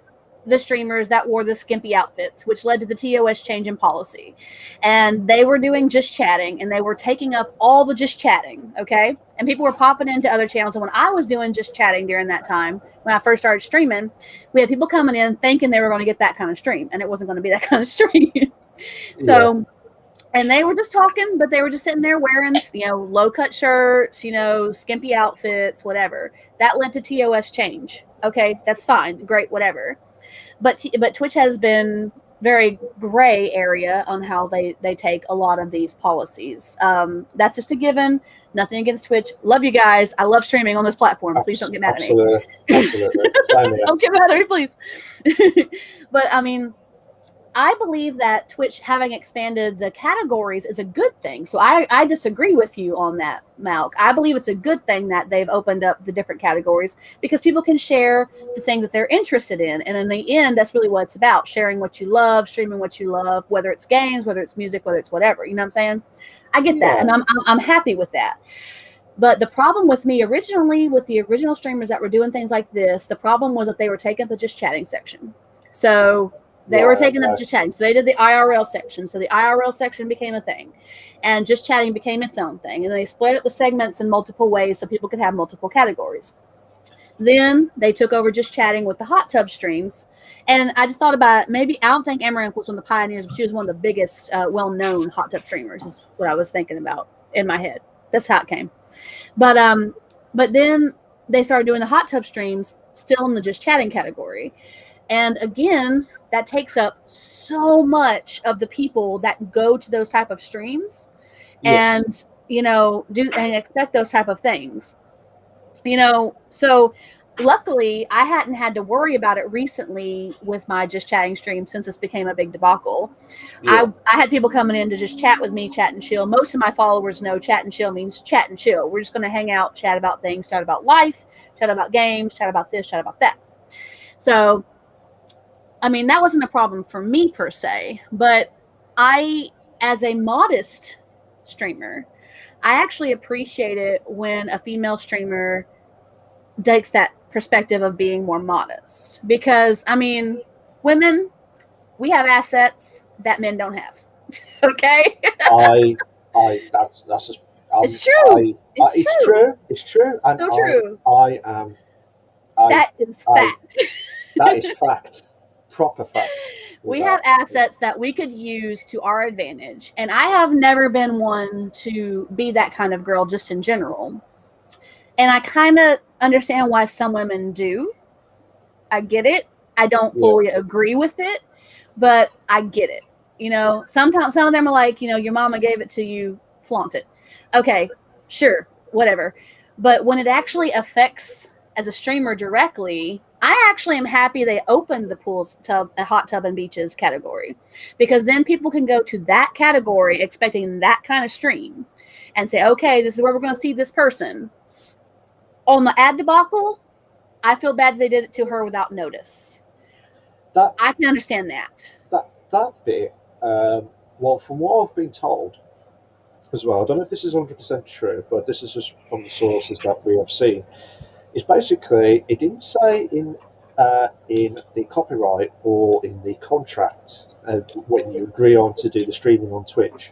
the streamers that wore the skimpy outfits, which led to the TOS change in policy. And they were doing just chatting, and they were taking up all the just chatting, okay? And people were popping into other channels. And when I was doing just chatting during that time, when I first started streaming, we had people coming in thinking they were going to get that kind of stream, and it wasn't going to be that kind of stream. So, and they were just talking, but they were just sitting there wearing, low-cut shirts, skimpy outfits, whatever. That led to TOS change. Okay, that's fine. Great, whatever. But Twitch has been very gray area on how they take a lot of these policies. That's just a given. Nothing against Twitch. Love you guys. I love streaming on this platform. Please don't get mad at me. Absolutely. Don't get mad at me, please. But I mean, I believe that Twitch having expanded the categories is a good thing. So I disagree with you on that, Malk. I believe it's a good thing that they've opened up the different categories because people can share the things that they're interested in. And in the end, that's really what it's about. Sharing what you love, streaming what you love, whether it's games, whether it's music, whether it's whatever. You know what I'm saying? I get that. And I'm happy with that. But the problem with me originally, with the original streamers that were doing things like this, the problem was that they were taking the just chatting section. So they were taking up just chatting. So they did the IRL section. So the IRL section became a thing. And just chatting became its own thing. And they split up the segments in multiple ways so people could have multiple categories. Then they took over just chatting with the hot tub streams. And I just thought about maybe, I don't think Amaranth was one of the pioneers, but she was one of the biggest well-known hot tub streamers is what I was thinking about in my head. That's how it came. But then they started doing the hot tub streams still in the just chatting category. And again, that takes up so much of the people that go to those type of streams and, do and expect those type of things. So luckily I hadn't had to worry about it recently with my Just Chatting stream since this became a big debacle. I had people coming in to just chat with me, chat and chill. Most of my followers know chat and chill means chat and chill. We're just going to hang out, chat about things, chat about life, chat about games, chat about this, chat about that. So, I mean, that wasn't a problem for me per se, but I, as a modest streamer, I actually appreciate it when a female streamer takes that perspective of being more modest. Because, I mean, women, we have assets that men don't have. Okay? That's just, it's true. It's true. And so true. That is fact. That is fact. Proper fact. We have assets that we could use to our advantage. And I have never been one to be that kind of girl just in general. And I kind of understand why some women do. I get it. I don't fully agree with it, but I get it. Sometimes some of them are like, your mama gave it to you, flaunt it. Okay, sure, whatever. But when it actually affects as a streamer directly, I actually am happy they opened the pools, hot tub and beaches category, because then people can go to that category expecting that kind of stream and say, okay, this is where we're going to see this person. On the ad debacle, I feel bad they did it to her without notice. I can understand that. That bit, well, from what I've been told as well, I don't know if this is 100% true, but this is just from the sources that we have seen. It's basically, it didn't say in the copyright or in the contract when you agree on to do the streaming on Twitch,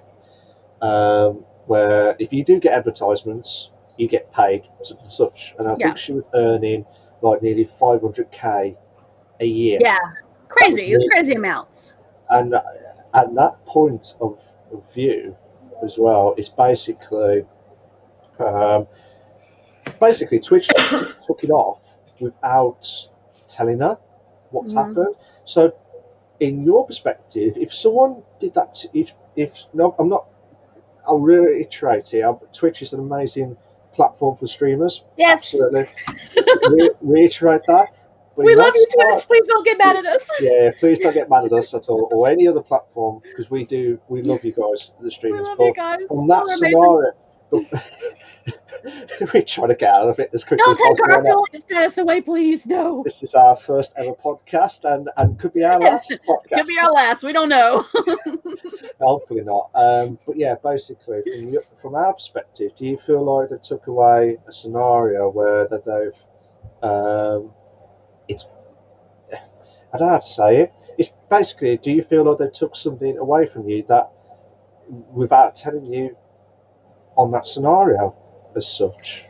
where if you do get advertisements, you get paid and such. And I think she was earning like nearly 500k a year. Yeah, crazy. It was crazy amounts. And that point of view as well is basically Twitch took it off without telling her what's happened. So, in your perspective, if someone did that, I'll reiterate here. Twitch is an amazing platform for streamers. Yes, absolutely. Reiterate that. But we love you, Twitch. Please don't get mad at us. Yeah, please don't get mad at us at all, or any other platform, because we love you guys, the streamers. We love you guys. On that scenario, we're trying to get out of it as quickly as possible. Don't take our affiliate status away, please. No. This is our first ever podcast, and could be our last podcast. Could be our last. We don't know. Hopefully not. But yeah, basically, from our perspective, do you feel like they took away a scenario where that they've I don't know how to say it. It's basically, do you feel like they took something away from you that without telling you on that scenario as such?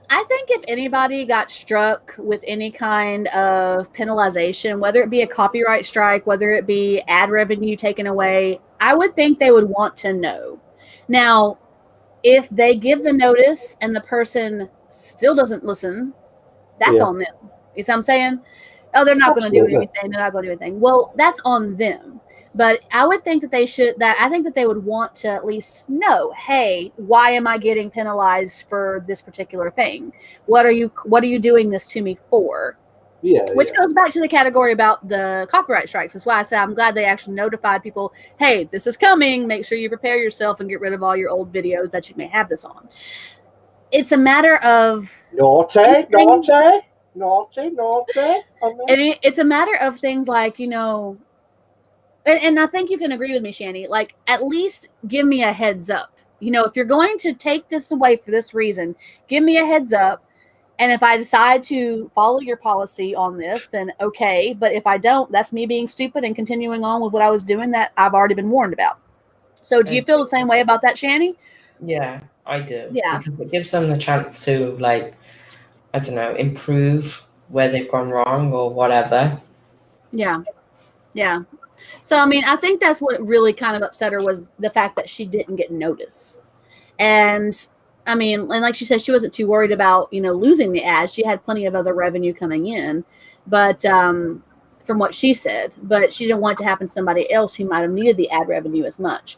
I think if anybody got struck with any kind of penalization, whether it be a copyright strike, whether it be ad revenue taken away, I would think they would want to know. Now, if they give the notice and the person still doesn't listen, that's on them. You see what I'm saying? Oh, they're not going to do anything. They're not going to do anything. Well, that's on them. But I would think that I think that they would want to at least know, hey, why am I getting penalized for this particular thing? What are you doing this to me for? Which goes back to the category about the copyright strikes. That's why I said I'm glad they actually notified people, hey, this is coming. Make sure you prepare yourself and get rid of all your old videos that you may have this on. It's a matter of naughty. It's a matter of things like, and I think you can agree with me, Shanny, like at least give me a heads up. If you're going to take this away for this reason, give me a heads up. And if I decide to follow your policy on this, then okay. But if I don't, that's me being stupid and continuing on with what I was doing that I've already been warned about. So do you feel the same way about that, Shanny? Yeah, I do. Yeah. Because it gives them the chance to, like, I don't know, improve where they've gone wrong or whatever. Yeah. Yeah. So, I mean, I think that's what really kind of upset her was the fact that she didn't get notice. And, I mean, and like she said, she wasn't too worried about, losing the ad. She had plenty of other revenue coming in. But from what she said, but she didn't want it to happen to somebody else who might have needed the ad revenue as much.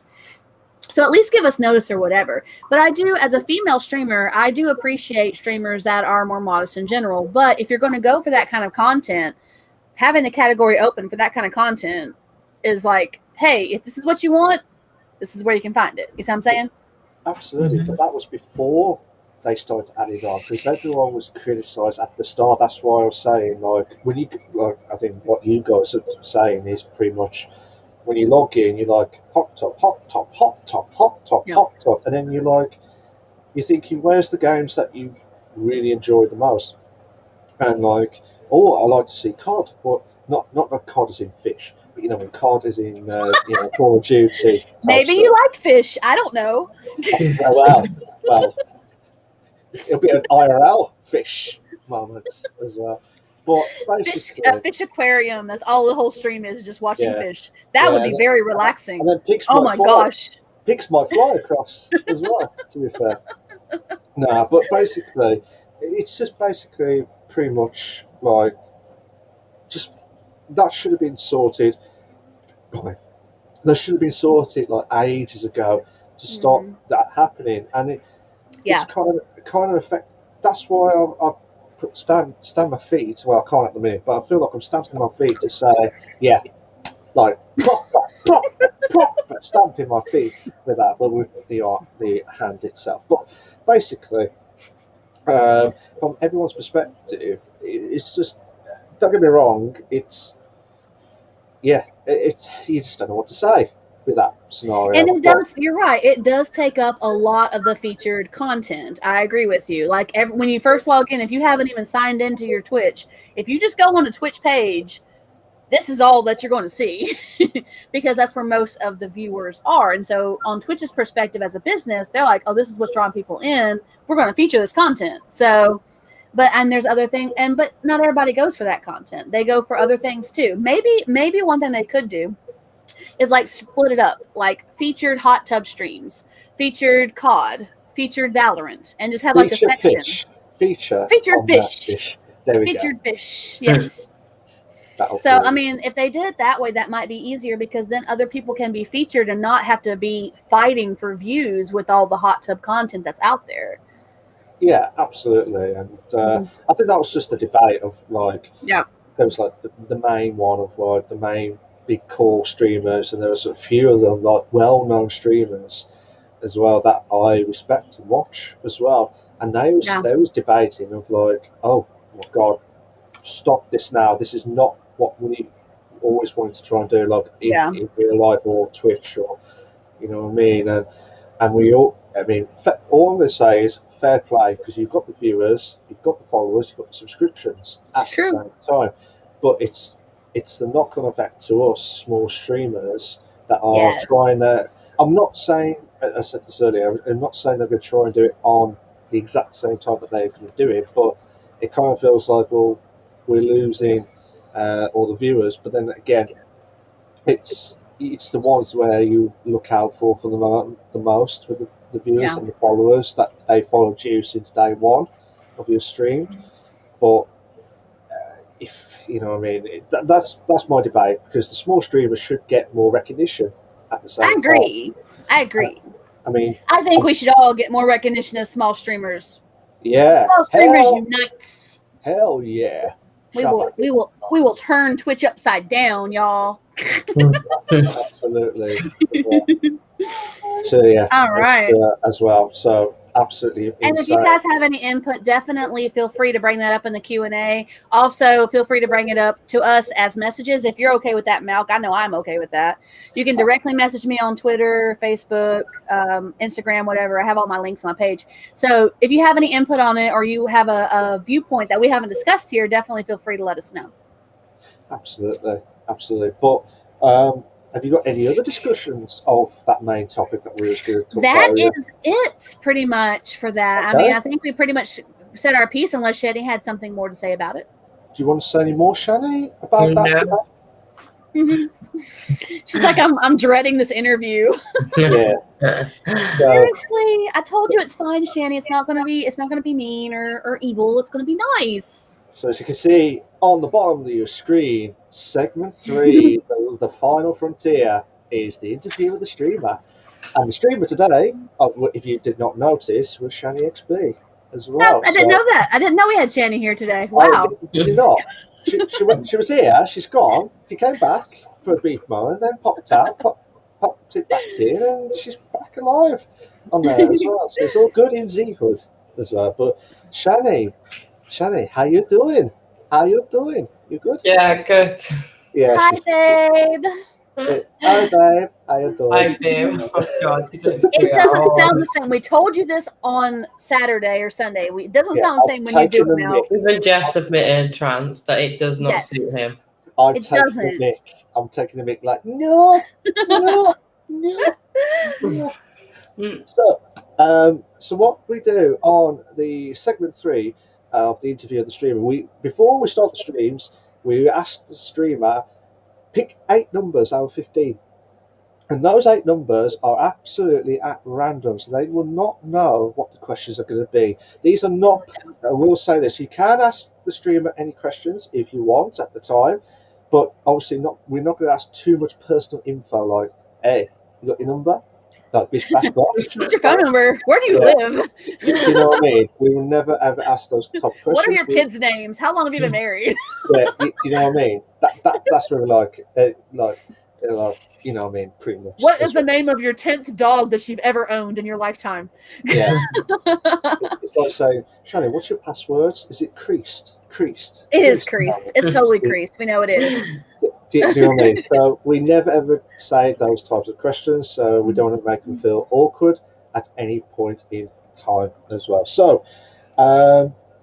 So at least give us notice or whatever. But I do, as a female streamer, I do appreciate streamers that are more modest in general. But if you're going to go for that kind of content, having the category open for that kind of content is like, hey, if this is what you want, this is where you can find it. You see what I'm saying? Absolutely. Mm-hmm. But that was before they started adding on, because everyone was criticised at the start. That's why I was saying, like, when you, like, I think what you guys are saying is pretty much, when you log in, you're like, hot top, hot top, hot top, hot top, yep. Hot top. And then you're like, you're thinking, where's the games that you really enjoy the most? And like, oh, I like to see COD, but not that COD is in Fish, but when COD is in, Call of Duty. Maybe you like Fish. I don't know. Well, it'll be an IRL Fish moment as well. But fish aquarium. That's all the whole stream is just watching fish. That would be very relaxing. And then pigs gosh, pigs might fly across as well. To be fair, but basically, it's just basically pretty much like just that should have been sorted. That should have been sorted like ages ago to stop that happening, and it's kind of affect. That's why I stand my feet. Well, I can't at the minute, but I feel like I'm stamping my feet to say, like proper stamping my feet with that, but with the hand itself. But basically, from everyone's perspective, it's just, don't get me wrong, it's you just don't know what to say with that scenario. And it does, you're right, it does take up a lot of the featured content. I agree with you. Like when you first log in, if you haven't even signed into your Twitch, if you just go on a Twitch page, this is all that you're going to see because that's where most of the viewers are. And so on Twitch's perspective as a business, they're like, oh, this is what's drawing people in. We're going to feature this content. So, and there's other things, but not everybody goes for that content. They go for other things too. Maybe one thing they could do is like split it up, like featured hot tub streams, featured COD, featured Valorant, and just have like a section. Featured BISH. There we featured go. BISH. Yes. So, I mean, if they did it that way, that might be easier because then other people can be featured and not have to be fighting for views with all the hot tub content that's out there. Yeah, absolutely. And I think that was just a debate of like, there was like the main one of like the main big core streamers, and there was a few of them like well-known streamers as well that I respect and watch as well. And they was debating of like, oh my God, stop this now. This is not what we always wanted to try and do, like in real life or Twitch, or you know what I mean. And we all, I mean, all I'm going to say is fair play, because you've got the viewers, you've got the followers, you've got the subscriptions at the same time. But it's the knock-on effect to us small streamers that are trying to. I'm not saying, I said this earlier, I'm not saying they're going to try and do it on the exact same time that they're going to do it, but it kind of feels like, well, we're losing all the viewers, but then again, it's the ones where you look out for the most with the viewers and the followers, that they followed you since day one of your stream. But if you know what I mean, that's my debate, because the small streamers should get more recognition at the same time. I agree. I mean, I think we should all get more recognition as small streamers. Yeah. Small streamers unite. Hell yeah. We will turn Twitch upside down, y'all. Absolutely. So yeah. All right. As well. So absolutely. And if you guys have any input, definitely feel free to bring that up in the Q&A. Also, feel free to bring it up to us as messages if you're okay with that, Malk. I know I'm okay with that. You can directly message me on Twitter, Facebook, Instagram, whatever. I have all my links on my page. So if you have any input on it, or you have a viewpoint that we haven't discussed here, definitely feel free to let us know. Absolutely. But have you got any other discussions of that main topic that we were going to talk about? That is it, pretty much, for that. Okay. I mean, I think we pretty much said our piece, unless Shanny had something more to say about it. Do you want to say any more, Shanny, about that? Mm-hmm. She's like, I'm dreading this interview. Yeah. Seriously, I told you it's fine, Shanny. It's not gonna be mean or evil. It's gonna be nice. So as you can see on the bottom of your screen, segment 3, the final frontier, is the interview with the streamer. And the streamer today, if you did not notice, was Channyxb as well. I didn't know that. I didn't know we had Channy here today. Wow. Did you not? She was here. She's gone. She came back for a brief moment, then popped out, popped it back in, and she's back alive on there as well. So it's all good in Z-Hood as well. But Channy, how you doing? How you doing? You good? Yeah, good. Yeah. Hi, babe. Hi, babe. How you doing? Hi, babe. Oh, God. It doesn't sound the same. We told you this on Saturday or Sunday. It doesn't sound the same when you do it now. Even Jess admitted, Trans, that it does not suit him. It doesn't. I'm taking the mic like, no. So what we do on the segment 3 of the interview of the streamer, before we start the streams, we ask the streamer, pick 8 numbers out of 15. And those 8 numbers are absolutely at random, so they will not know what the questions are going to be. These are not, I will say this, you can ask the streamer any questions if you want at the time, but obviously we're not going to ask too much personal info like, hey, you got your number? Like BISH, BASH, BOSH. What's your phone number? Where do you live? You know what I mean? We will never ever ask those top questions. What are your kids' names? How long have you been married? Yeah, you know what I mean? That's where we're you know what I mean, pretty much. What is the name of your 10th dog that you've ever owned in your lifetime? Yeah. It's like saying, Shanny, what's your password? Is it creased? It is creased. It's totally creased. We know it is. Do you know what I mean? So we never ever say those types of questions, so we don't want to make them feel awkward at any point in time as well. So,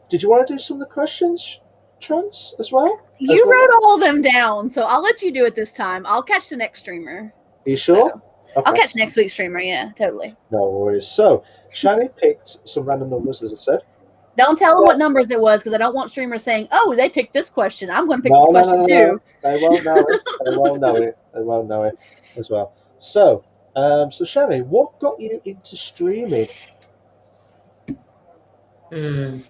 did you want to do some of the questions, Trans, as well? You wrote all of them down, so I'll let you do it this time. I'll catch the next streamer. Are you sure? So, okay. I'll catch next week's streamer, yeah, totally. No worries. So, Shanny picked some random numbers, as I said. Don't tell them what numbers it was, because I don't want streamers saying, oh, they picked this question. I'm going to pick this question too. They won't know it. They won't know it. They won't know it as well. So, Shanny, what got you into streaming? To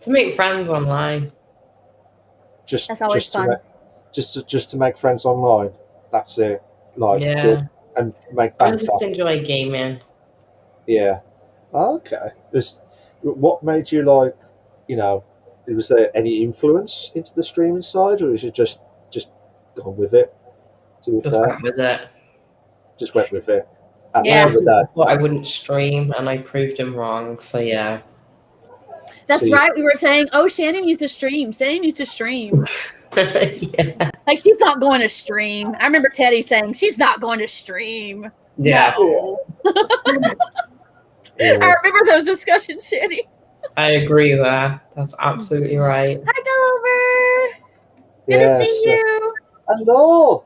make friends online. That's always fun. Just to make friends online. That's it. And make I just enjoy gaming. Yeah. Okay. What made you was there any influence into the streaming side, or is it just gone with it? Went with it. Just went with it. I thought I wouldn't stream, and I proved him wrong. So yeah. That's right. We were saying, "Oh, Shannon used to stream. Shannon used to stream." Yeah. Like she's not going to stream. I remember Teddy saying she's not going to stream. Yeah. No. I remember those discussions, Shanny. I agree there. That's absolutely right. Hi, Gulliver. Good to see you. Hello,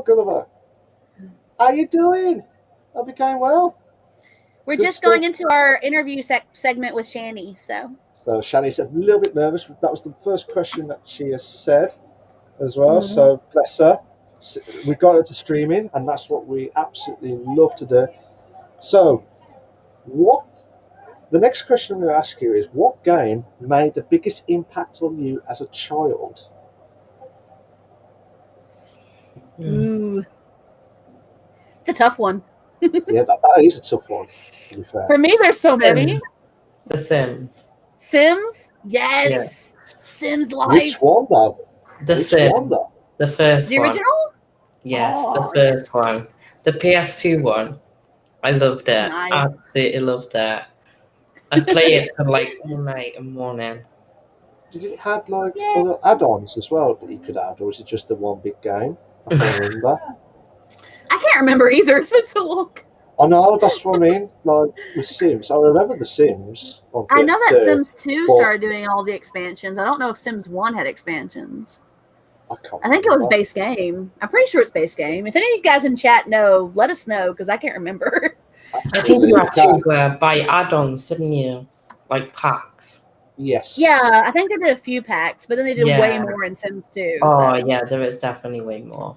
Gulliver. How you doing? Hope you're going well. We're just going into our interview segment with Shanny. So Shanny's a little bit nervous. That was the first question that she has said as well. Mm-hmm. So bless her. We got her to streaming, and that's what we absolutely love to do. So, the next question I'm going to ask you is, what game made the biggest impact on you as a child? Ooh. It's a tough one. Yeah, that is a tough one, to be fair. For me, there's so many. The Sims. Sims? Yes. Yeah. Sims Life. Which one, though? The Sims. The first one. The original? Yes, the first one. The PS2 one. I loved it. Nice. Absolutely loved it. I play it for all night and morning. Did it have other add-ons as well that you could add, or was it just the one big game? I can't remember. I can't remember either. It's been so long. I know, that's what I mean. With Sims, I remember the Sims. I know that Sims 2 started doing all the expansions. I don't know if Sims 1 had expansions. I think it was base game. I'm pretty sure it's base game. If any of you guys in chat know, let us know, because I can't remember. I think you had to buy add-ons, didn't you? Like packs. Yes. Yeah, I think they did a few packs, but then they did way more in Sims 2. Oh, yeah, there is definitely way more.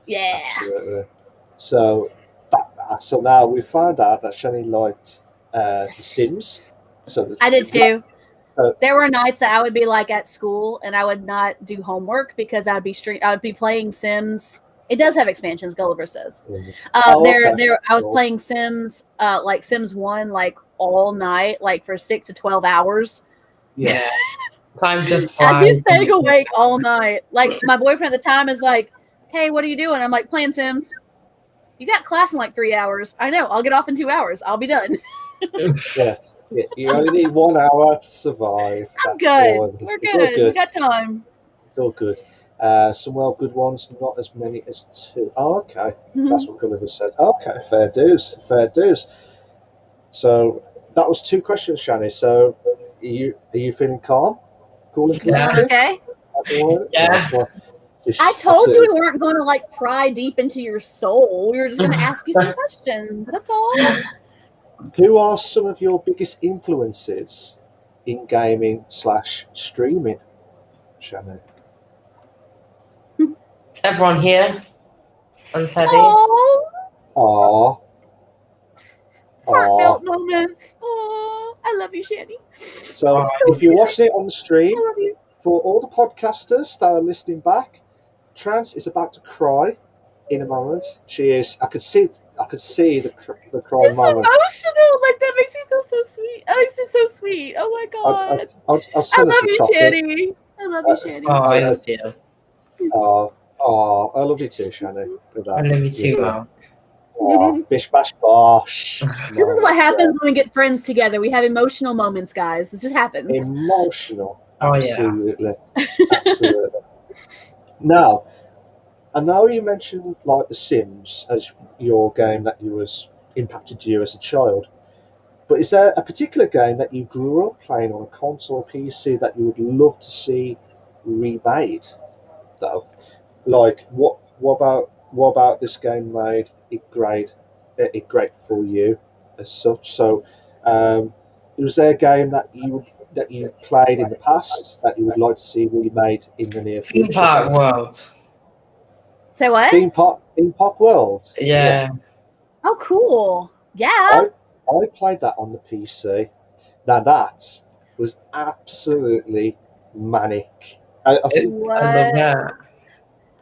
Yeah. Absolutely. So now we found out that Shani liked The Sims. I did too. There were nights that I would be at school and I would not do homework because I would be playing Sims It does have expansions, Gulliver says. Okay. I was playing Sims, like Sims 1, like all night, like for 6 to 12 hours. Yeah. Time just flies. I'd be staying and- awake all night. Like my boyfriend at the time is like, "Hey, what are you doing?" I'm like, "Playing Sims." "You got class in like 3 hours." "I know. I'll get off in 2 hours. I'll be done." Yeah. You only need 1 hour to survive. I'm good. We're good. We got time. It's all good. Some well good ones, not as many as 2. Oh, okay. That's what Gulliver said. Okay, fair dues. Fair dues. So that was 2 questions, Shani. So are you feeling calm? Cool and collected? Okay. Yeah. I told you we weren't going to like pry deep into your soul. We were just going to ask you some questions. That's all. Who are some of your biggest influences in gaming / streaming, Shannon? Everyone here. And Teddy. Aww. Heartfelt moments. Aww. I love you, Shanny. So if you're watching it on the stream, for all the podcasters that are listening back, Trance is about to cry in a moment. She is. I could see the crying moment. It's emotional. Like that makes me feel so sweet. That makes it so sweet. Oh my god. I'll I love you, Shanny. I love you, Shanny. Oh, I love you. Oh, I love you too, Shanny. I love you too, Mom. Oh, bish bash bosh. This is what happens when we get friends together. We have emotional moments, guys. This just happens. Emotional. Oh, absolutely. Absolutely. Now, I know you mentioned like The Sims as your game that impacted you as a child. But is there a particular game that you grew up playing on a console or PC that you would love to see remade, though? Like, what about this game made it great for you as such? So, was there a game that you played in the past that you would like to see remade in the near future? Theme Park World. Say what? Theme Park World. Yeah. Oh, cool. Yeah. I played that on the PC. Now that was absolutely manic. I love that.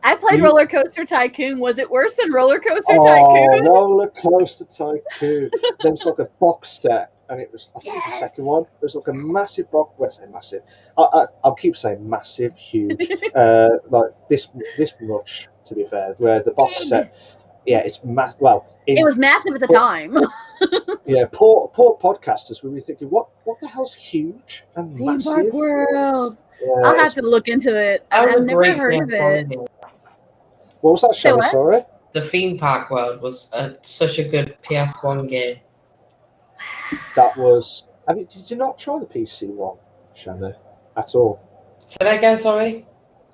I played Roller Coaster Tycoon. Was it worse than Roller Coaster Tycoon? Roller Coaster Tycoon. There's like a box set, and it was, I think it's the second one. There's like a massive box. Let's say massive. I'll keep saying massive, huge. Like this much, to be fair. Where the box set, yeah, it's massive. Well, it was massive at the time. Yeah, poor podcasters will be thinking, what the hell's huge and Theme massive? Park World. Yeah, I'll have to look into it. I've never heard of it. What was that, Shani? Sorry? The Theme Park World was such a good PS1 game. That was... I mean, did you not try the PC one, Shani, at all? Say that again, sorry?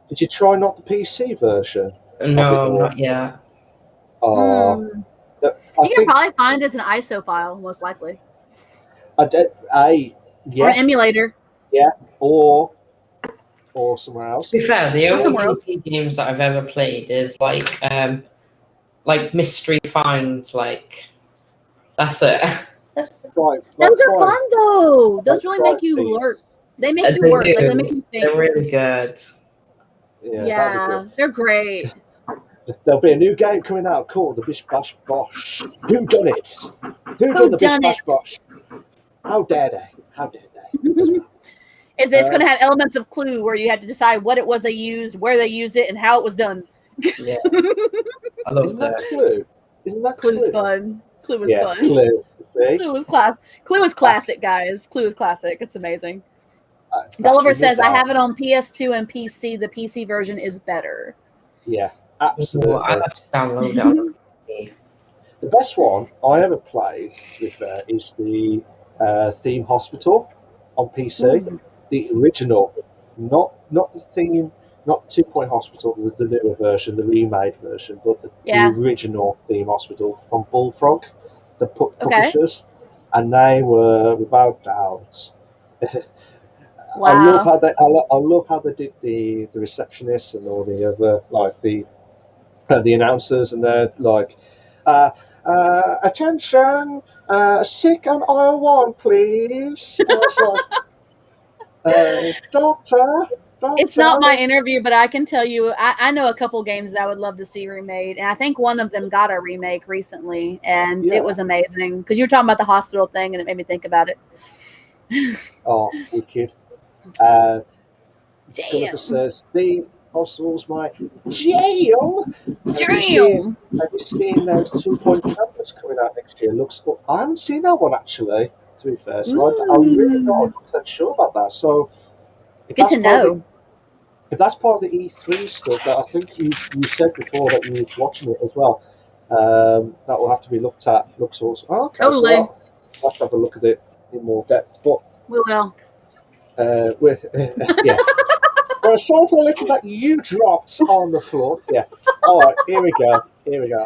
Did you try not the PC version? No, not yet. Oh... You can probably find it as an ISO file, most likely. Yeah. Or an emulator. Yeah, or somewhere else. To be fair, the only PC games that I've ever played is like Mystery Finds, like that's it. Right, those are fun though. Those really make you lurk. They make you work. Like, they make you think. They're really good. Yeah, they're great. There'll be a new game coming out called the BISH BASH BOSH. Who done it? Who done the BISH BASH BOSH? How dare they? How dare they? It's going to have elements of Clue where you had to decide what it was they used, where they used it, and how it was done. Yeah, I love that. Clue? Isn't that Clue? Clue's fun. Clue was fun. Clue. See? Clue was classic, guys. Clue is classic. It's amazing. Gulliver says, I have it on PS2 and PC. The PC version is better. Yeah. Absolutely. I'll have to download it on PC. The best one I ever played, to be fair, is the Theme Hospital on PC. Ooh. The original, not the Theme, not 2 Point Hospital, the newer version, the remade version, but the original Theme Hospital from Bullfrog, the publishers, and they were without doubt. Wow. I love how they did the receptionists and all the other the announcers, and they're like, attention, sick on aisle 1, please. Doctor, It's not my interview, but I can tell you, I know a couple games that I would love to see remade, and I think one of them got a remake recently, and it was amazing because you were talking about the hospital thing, and it made me think about it. Oh, wicked! Philippa says the hospital's my jail. Have you seen those 2-point cameras coming out next year? Looks cool. I haven't seen that one actually. To be fair, so I'm really not 100% sure about that. So good to know. If that's part of the E3 stuff, that I think you said before that you were watching it as well, that will have to be looked at. Looks awesome. Oh, okay, totally. So I'll have to have a look at it in more depth. But we will. Yeah. Well, sorry for the litter that you dropped on the floor. Yeah. All right. Here we go.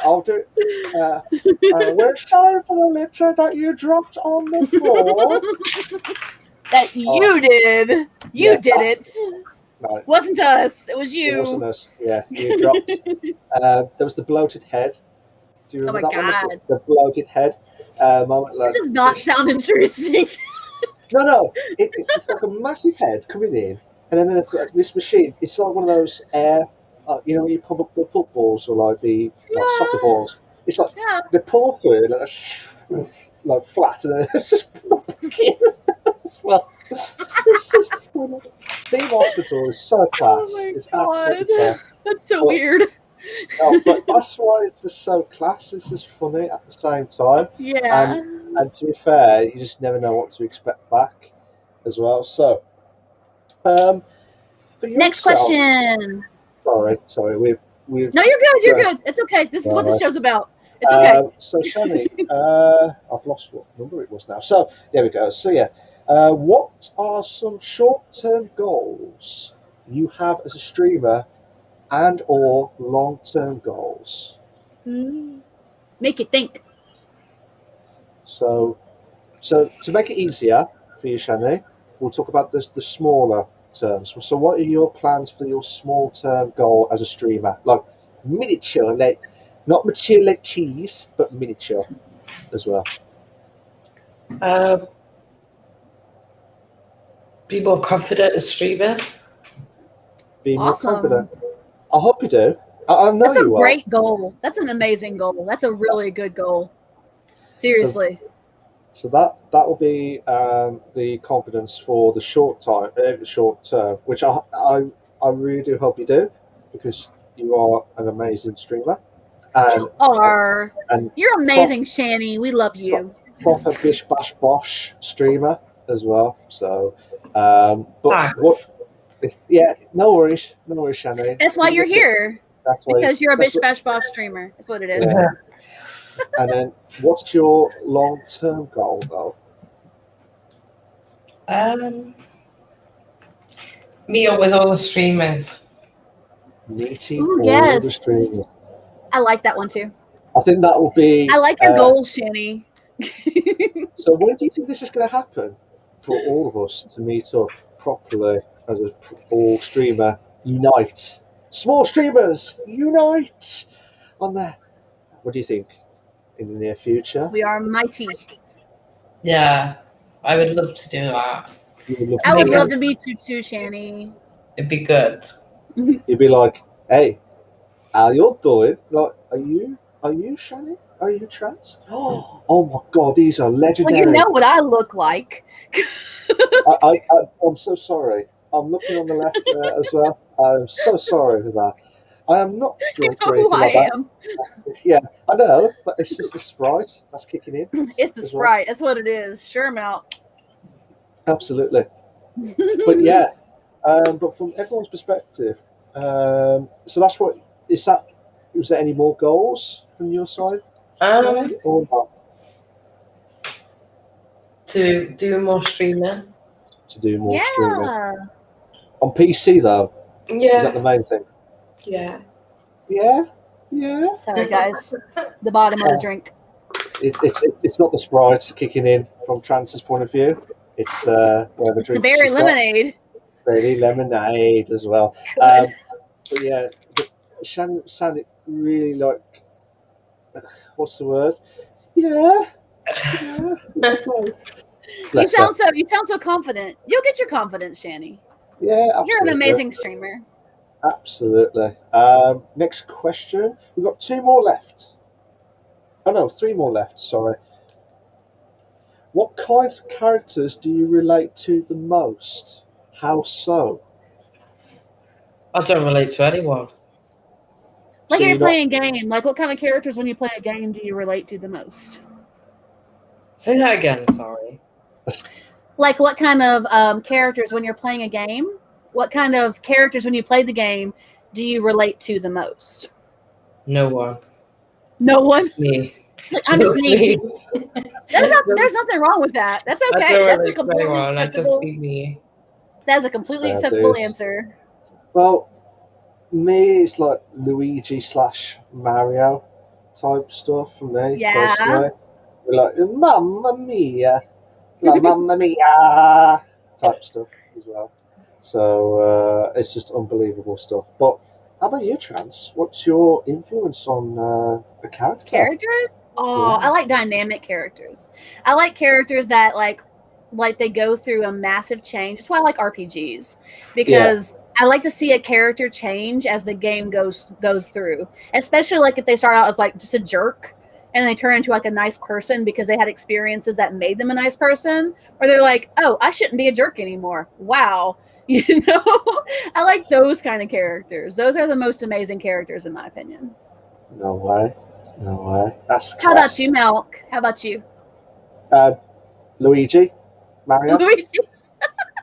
I'll do it. We're sorry for the litter that you dropped on the floor. That you did. You did it. No. Wasn't us. It was you. It wasn't us. Yeah. You dropped. There was the bloated head. Do you remember that one? The bloated head. Moment. That does not sound interesting. No. It's like a massive head coming in. And then there's this machine. It's like one of those air, you know, when you pump up the footballs or like the soccer balls. It's like they pour through like flat, and then it's just well. It's just funny. The hospital is so class. It's absolutely class. That's so weird. No, but that's why it's just so class. It's just funny at the same time. Yeah. And to be fair, you just never know what to expect back, as well. So. Next question. Sorry. We've. No, you're good. You're good. It's okay. This is what the show's about. It's okay. So, Shani, I've lost what number it was now. So, there we go. So, yeah. What are some short-term goals you have as a streamer and/or long-term goals? Make it think. So to make it easier for you, Shani, we'll talk about the smaller terms. So what are your plans for your small term goal as a streamer? Like miniature, like not mature like cheese, but miniature as well. Be more confident as a streamer. Be more confident. I hope you do. I know that's you a great goal. That's an amazing goal. That's a really good goal. Seriously. So that will be the confidence for the short term, which I really do hope you do, because you are an amazing streamer. You are. You're amazing, Channy. We love you. Proper BISH BASH BOSH streamer as well. So, but what? Yeah, no worries, Channy. That's why you're here. That's why because you're a BISH BASH BOSH streamer. That's what it is. Yeah. And then, what's your long-term goal, though? Meet with all the streamers. Meeting all the streamers. I like that one too. I think that will be. I like your goals, Shanny. So, when do you think this is going to happen for all of us to meet up properly as an all streamer unite? Small streamers unite on that. What do you think? In the near future, we are mighty. Yeah, I would love to do that. I would love to meet you too, Channy. It'd be good. You'd be like, "Hey, how you doing? Like, are you Channy? Are you trans? Oh my God, these are legendary." Well, you know what I look like. I'm so sorry. I'm looking on the left as well. I'm so sorry for that. I am not drunk or anything like that. Yeah, I know, but it's just the Sprite that's kicking in. It's the Sprite. That's what it is. Sure amount. Absolutely. But yeah, but from everyone's perspective, so that's what is that. Was there any more goals from your side? Or not? To do more streaming. To do more streaming. On PC though. Yeah. Is that the main thing? Yeah. Sorry, guys. The bottom of the drink. It's not the Sprite kicking in from Trance's point of view. It's whatever drink. The berry lemonade. Berry lemonade as well. But yeah, Shannon sounded really like. What's the word? Yeah. You sound so confident. You'll get your confidence, Shanny. Yeah, absolutely. You're an amazing streamer. Absolutely. Next question. We've got 2 more left. Oh no, 3 more left. Sorry. What kinds of characters do you relate to the most? How so? I don't relate to anyone. Like if you're playing a game, like what kind of characters when you play a game do you relate to the most? Say that again, sorry. Like what kind of characters when you're playing a game? What kind of characters when you play the game do you relate to the most? No one. No one? Me. I'm just me. There's nothing wrong with that. That's okay. That's a completely acceptable. Just be me. That's a completely acceptable answer. Well, me, it's like Luigi / Mario type stuff for me. Yeah. Personally. We're like, Mamma Mia, like Mamma Mia type stuff as well. So it's just unbelievable stuff. But how about you, Trans? What's your influence on the character? Characters? Oh, yeah. I like dynamic characters. I like characters that like they go through a massive change. That's why I like RPGs, because I like to see a character change as the game goes through. Especially like if they start out as like just a jerk and they turn into like a nice person because they had experiences that made them a nice person, or they're like, oh, I shouldn't be a jerk anymore. Wow. You know, I like those kind of characters. Those are the most amazing characters in my opinion. No way. That's class. How about you, Milk? How about you? Luigi, Mario. Luigi.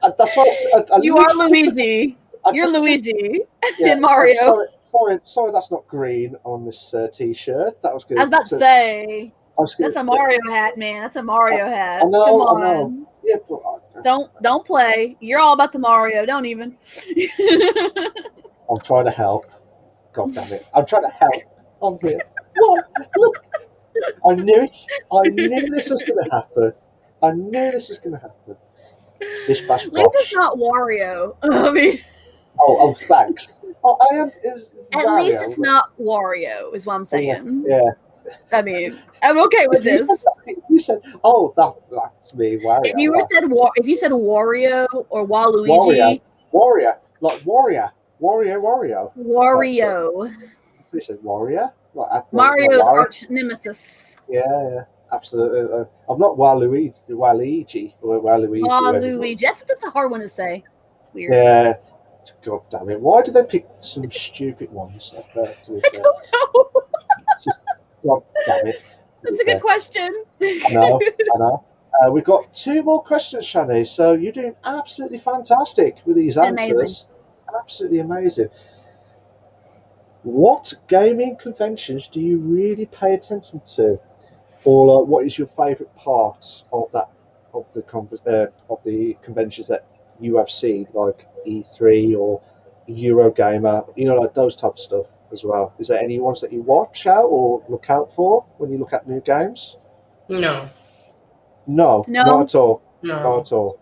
That's what you are Luigi. You're Luigi in Mario. Sorry, that's not green on this T-shirt. That was good. I was about to say. That's a Mario hat, man. That's a Mario hat. I know. Come on. I know. Yeah, but don't play. You're all about the Mario. Don't even. I'm trying to help. God damn it! I'm trying to help. I'm here. Look. I knew it. I knew this was going to happen. Bish bash bosh. At least it's not Wario. I mean. Oh, thanks. I am. At Wario. least it's not Wario, is what I'm saying. Yeah. I mean, I'm okay with this. You said, "Oh, that's me, Wario." If you said Wario or Waluigi, Warrior, like Wario. You said Warrior. Like, Mario's arch nemesis. Yeah, absolutely. I'm not Waluigi. Waluigi. That's a hard one to say. It's weird. Yeah. God damn it! Why did they pick some stupid ones like that? I don't know. God damn it! That's a good question. I know. We've got 2 more questions, Shani. So you're doing absolutely fantastic with these answers. Amazing. Absolutely amazing. What gaming conventions do you really pay attention to, or what is your favourite part of the conventions that you have seen, like E3 or Eurogamer? Like those type of stuff as well. Is there any ones that you watch out or look out for when you look at new games? No. No, not at all. No. Not at all.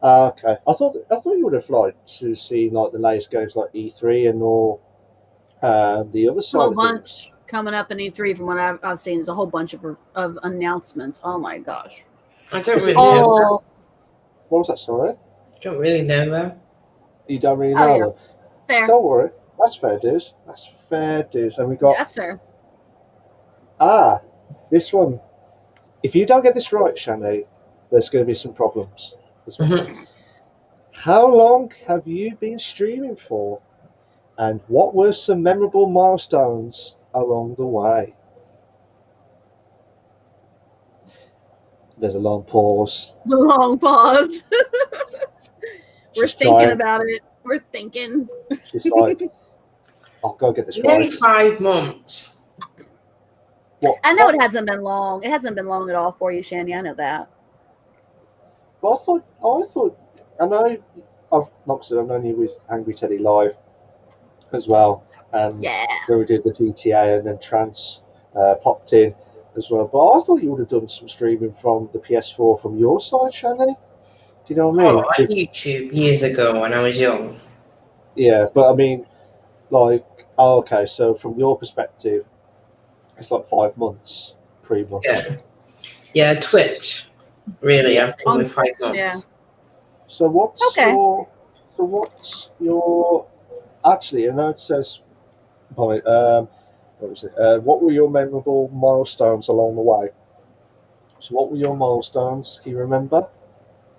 Okay, I thought you would have liked to see like the latest games like E3 and all the other side. A bunch coming up in E3 from what I've seen. There's a whole bunch of announcements. Oh my gosh! I don't really know. What was that? Sorry. Don't really know them. You don't really know them. Fair. Don't worry. That's fair dues. And we got. That's fair. This one. If you don't get this right, Shani, there's going to be some problems. How long have you been streaming for? And what were some memorable milestones along the way? There's a long pause. The long pause. We're thinking about it. We're thinking. She's like, I'll go get this right. Maybe 5 months. What? I know it hasn't been long. It hasn't been long at all for you, Shanny. I know that. But I thought, I know, I've known you with Angry Teddy Live as well, and where we did the GTA, and then Trans popped in as well. But I thought you would have done some streaming from the PS4 from your side, Shanny. Do you know what I mean? Oh, on YouTube years ago when I was young. Yeah, but I mean, like, okay, so from your perspective, it's like 5 months, pretty much. Yeah, Twitch. Really, I've been with 5 months. Yeah. So what's So what's your... Actually, I know it says... what was it? What were your memorable milestones along the way? So what were your milestones? Can you remember?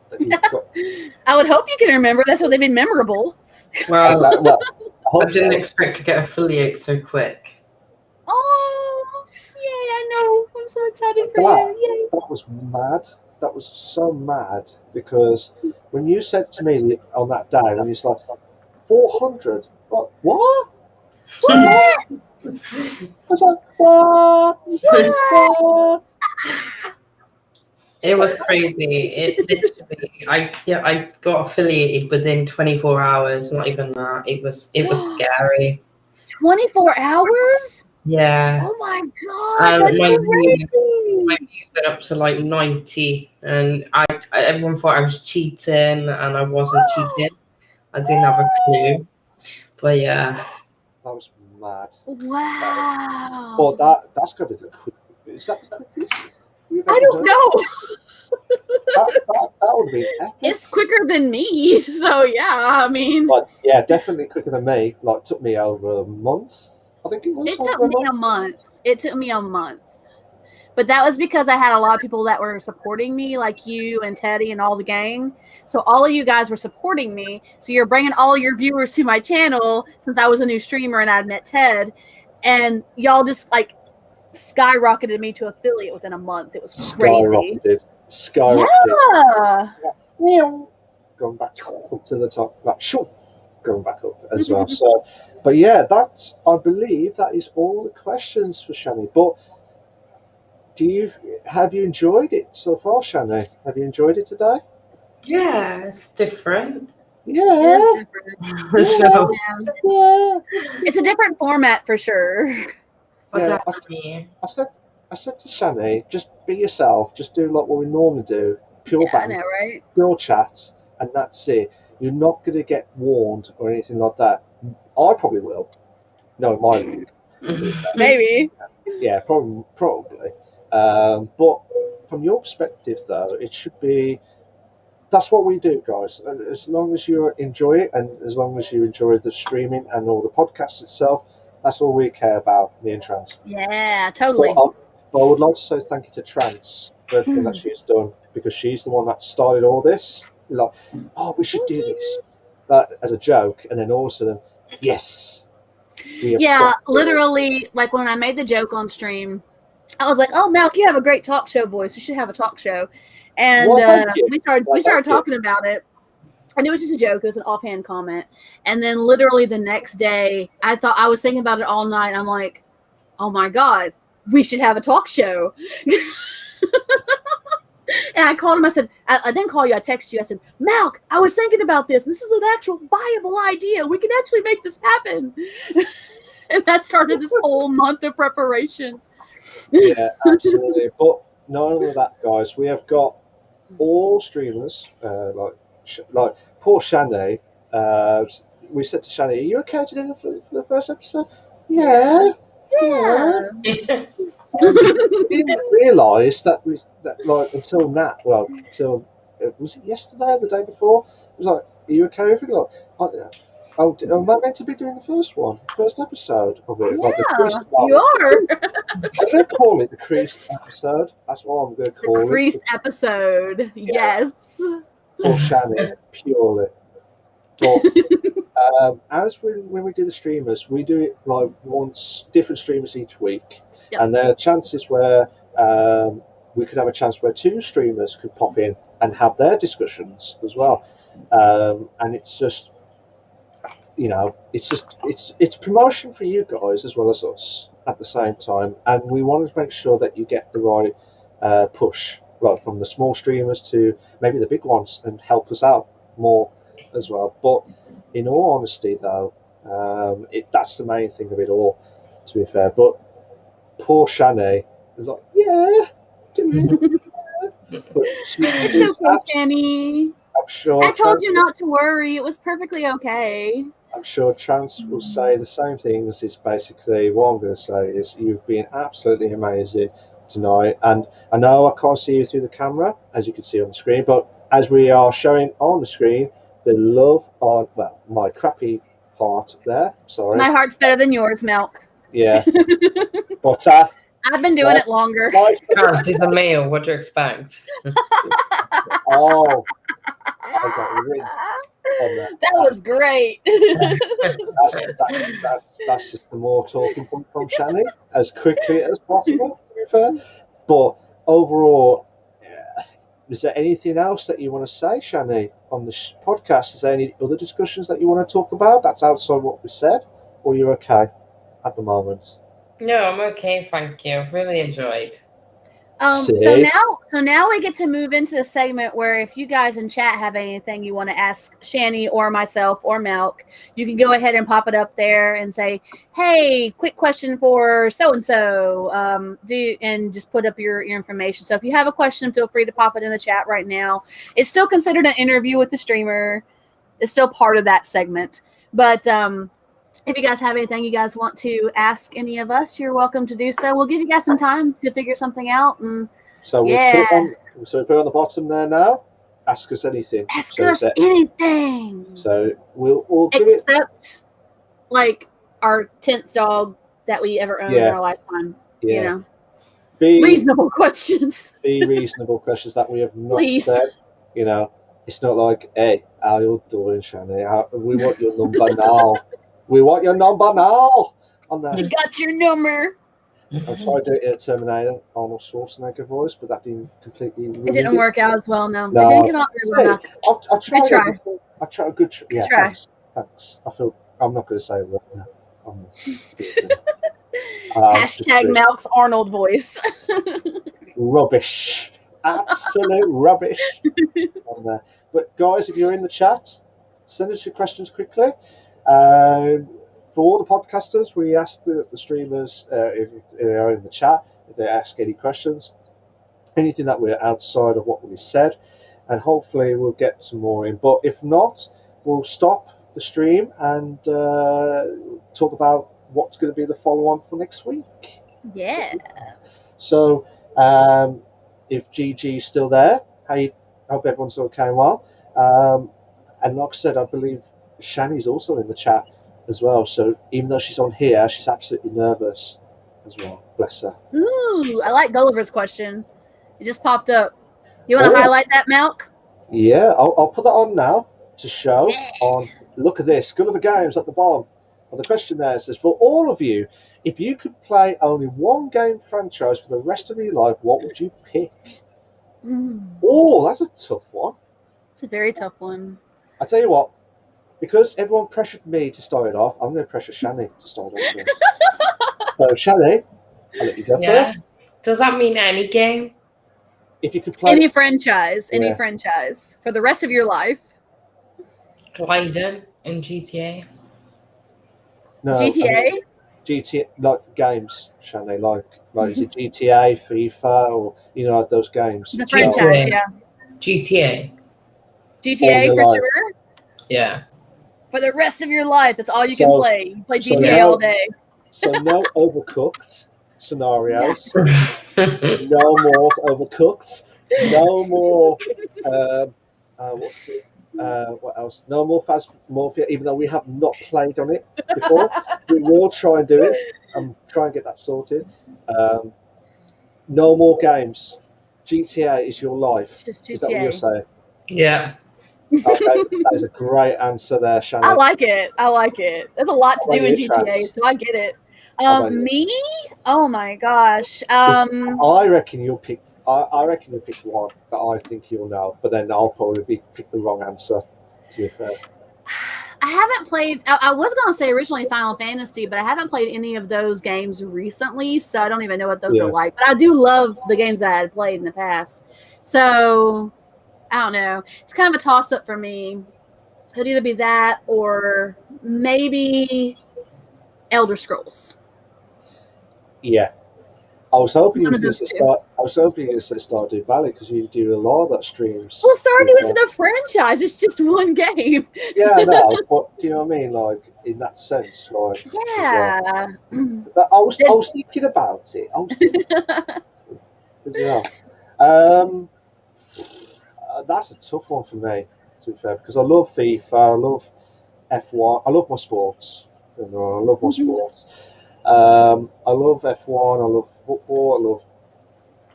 That you've got? I would hope you can remember. That's what they've been memorable. Well, I didn't expect to get affiliate so quick. Oh, yay! I know. I'm so excited for you. Yay! That was mad. That was so mad because when you said to me on that day, when you was like 400, what? What? I was like, what? It was crazy. It literally, I got affiliated within 24 hours. Not even that. It was scary. 24 hours? Yeah. Oh my god, that's my crazy. views went up to like 90, and everyone thought I was cheating, and I wasn't cheating. I didn't have a clue. But yeah. That was mad. Wow. That's got to be the quickest. Is that the quickest? I don't know. That would be epic. It's quicker than me, so yeah. I mean, yeah, definitely quicker than me. Like, took me over a month. I think it was. It took me a month. It took me a month, but that was because I had a lot of people that were supporting me, like you and Teddy and all the gang. So all of you guys were supporting me. So you're bringing all your viewers to my channel since I was a new streamer and I'd met Ted, and y'all just like skyrocketed me to affiliate within a month. It was crazy. Skyrocketed. Yeah. Going back up to the top, like going back up as well. So, but yeah, I believe that is all the questions for Channy. But have you enjoyed it so far, Channy? Have you enjoyed it today? Yeah, it's different. Yeah, it is different. Yeah. It's a different format for sure. Yeah, I said to Channy, just be yourself, just do like what we normally do, pure banter, I know, right? pure chat, and that's it. You're not going to get warned or anything like that. I probably will. No, mine. Maybe. Yeah, probably. But from your perspective, though, it should be. That's what we do, guys. And as long as you enjoy it, and as long as you enjoy the streaming and all the podcasts itself, that's all we care about, me and Trans. Yeah, totally. But I would like to say thank you to Trans for everything that she's done, because she's the one that started all this. Like, oh, we should do this as a joke, and then all of a sudden, yes. Yeah, literally, like when I made the joke on stream, I was like, "Oh, Malk, you have a great talk show voice. We should have a talk show." And we started talking about it, and it was just a joke. It was an offhand comment. And then literally the next day, I was thinking about it all night. I'm like, "Oh my god, we should have a talk show." And I called him. I said, I didn't call you. I texted you. I said, Malk, I was thinking about this. This is an actual viable idea. We can actually make this happen. And that started this whole month of preparation. Yeah, absolutely. But not only that, guys, we have got all streamers, like poor Channy. We said to Channy, "Are you okay to do for the first episode?" Yeah. We didn't realise that like until that. Well, until was it yesterday or the day before? It was like, "Are you okay with it?" Like, am I meant to be doing the first episode of it? Yeah, like you are. I'm going to call it the creased episode. That's what I'm going to call it. The creased episode. Yeah. Yes. For Channy, purely. But when we do the streamers, we do it like different streamers each week. Yep. And there are chances where we could have a chance where two streamers could pop in and have their discussions as well. And it's just, it's promotion for you guys as well as us at the same time. And we want to make sure that you get the right push, right, from the small streamers to maybe the big ones, and help us out more as well. But in all honesty, though, that's the main thing of it all, to be fair. But poor Channy was like, yeah, do it. But it's okay, Channy. I'm sure I told you not to worry. It was perfectly okay. I'm sure Trans will say the same things. It's basically what I'm going to say is you've been absolutely amazing tonight. And I know I can't see you through the camera, as you can see on the screen, but as we are showing on the screen, the love on, well, my crappy heart there. Sorry. My heart's better than yours, Milk. Yeah. But I've been doing it longer. He's a male. What do you expect? Oh, I got rinsed on that. That was great. That's just the more talking from Shanny as quickly as possible, to be fair. But overall, is there anything else that you want to say, Shanny, on this podcast? Is there any other discussions that you want to talk about that's outside what we said? Or you're okay at the moment? No, I'm okay, thank you. Really enjoyed. So now we get to move into the segment where if you guys in chat have anything you want to ask Shanny or myself or Milk, you can go ahead and pop it up there and say, "Hey, quick question for so and so." And just put up your information. So if you have a question, feel free to pop it in the chat right now. It's still considered an interview with the streamer. It's still part of that segment, but if you guys have anything you guys want to ask any of us, you're welcome to do so. We'll give you guys some time to figure something out. And so we put it on the bottom there now. Ask us anything. Ask us anything. So we'll all except like our 10th dog that we ever owned in our lifetime. Yeah. You know, be reasonable questions. Be reasonable questions that we have not said. You know, it's not like, "Hey, how you doing, Shanny? We want your number now." We want your number now. On there. You got your number. I tried to do it in a Terminator Arnold Schwarzenegger voice, but that didn't completely. It didn't work out as well. No. It didn't get off very well. I tried. Good try. I tried a good try. Yeah, try. Thanks. I feel I'm not going to say what. Hashtag Malk's Arnold voice. Rubbish. Absolute rubbish. On there. But guys, if you're in the chat, send us your questions quickly. For all the podcasters, we ask the streamers if they are in the chat, if they ask any questions, anything that we're outside of what we said, and hopefully we'll get some more in. But if not, we'll stop the stream and talk about what's going to be the follow-on for next week. Yeah. So if GG's still there, I hope everyone's okay and well. And like I said, I believe Shanny's also in the chat as well. So even though she's on here, she's absolutely nervous as well. Bless her. Ooh, I like Gulliver's question. It just popped up. You want to highlight that, Malk? Yeah, I'll put that on now to show. On look at this, Gulliver Games at the bottom. And the question there says, for all of you, if you could play only one game franchise for the rest of your life, what would you pick? Oh, that's a tough one. It's a very tough one. I tell you what, because everyone pressured me to start it off, I'm going to pressure Shanny to start it off. So, Shanny, I'll let you go first. Does that mean any game? If you could play any franchise for the rest of your life. Gliding in GTA. No, GTA? I mean, GTA, like games, Shanny, like is it GTA, FIFA, or like those games? The franchise, yeah. GTA. GTA for sure. Yeah. For the rest of your life, that's all you can play. You play GTA all day. So no overcooked scenarios. No more overcooked. No more. What else? No more Phasmophobia. Even though we have not played on it before, we will try and do it and try and get that sorted. No more games. GTA is your life. Just GTA. Is that what you're saying? Yeah. Okay, that is a great answer there, Shannon. I like it. There's a lot to do in GTA, so I get it. Me? Oh my gosh. I reckon you'll pick. I reckon you'll pick one that I think you'll know, but then I'll probably pick the wrong answer. To be fair, I haven't played. I was going to say originally Final Fantasy, but I haven't played any of those games recently, so I don't even know what those are like. But I do love the games that I had played in the past. So I don't know. It's kind of a toss-up for me. It'd either be that or maybe Elder Scrolls. Yeah. I was hoping you were going to start. I was hoping you were going to start Stardew Valley because you do a lot of that streams. Well, Stardew isn't a franchise; it's just one game. Yeah, no, but do you know what I mean? Like in that sense, like yeah. I was thinking about it. I was thinking as well. That's a tough one for me, to To be fair, because I love FIFA, I love F1, I love my sports. I love my sports. I love F1, I love football, I love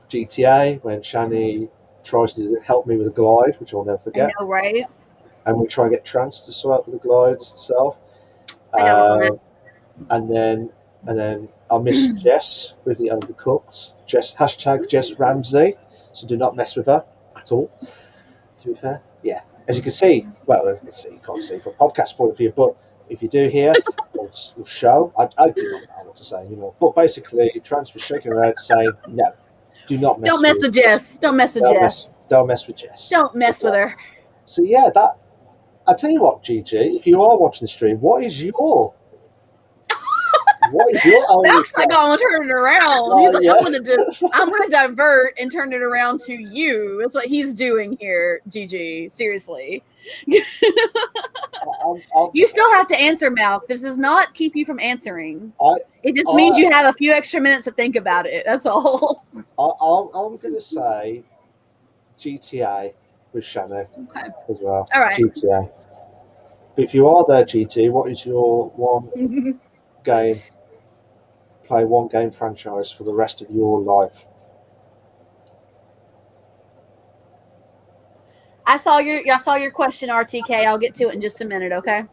GTA when Shani tries to help me with the glide, which I'll never I forget. know, right? And we try and get Trans to sort out the glides itself. I gotta work on that. And then I miss Jess with the Undercooked. Jess Ramsey. So do not mess with her at all. To be fair, yeah. As you can see, well, you can't see from a podcast point of view, but if you do hear, we'll show. I do not know what to say anymore. But basically, Trans was shaking her head saying, "No, do not mess. Don't mess with Jess. Don't mess with Jess. Don't mess with Jess. Don't mess with her." So yeah, that. I tell you what, Gigi, if you are watching the stream, what is your That's like, I'm gonna turn it around. He's like, yeah. I'm gonna divert and turn it around to you. That's what he's doing here, Gigi. Seriously. You still have to answer, Malk. This does not keep you from answering. It just means you have a few extra minutes to think about it. That's all. I'm gonna say GTA with Shannon as well. All right. GTA. But if you are there, GT, what is your one game? Play one game franchise for the rest of your life. I saw your question, RTK. I'll get to it in just a minute, okay?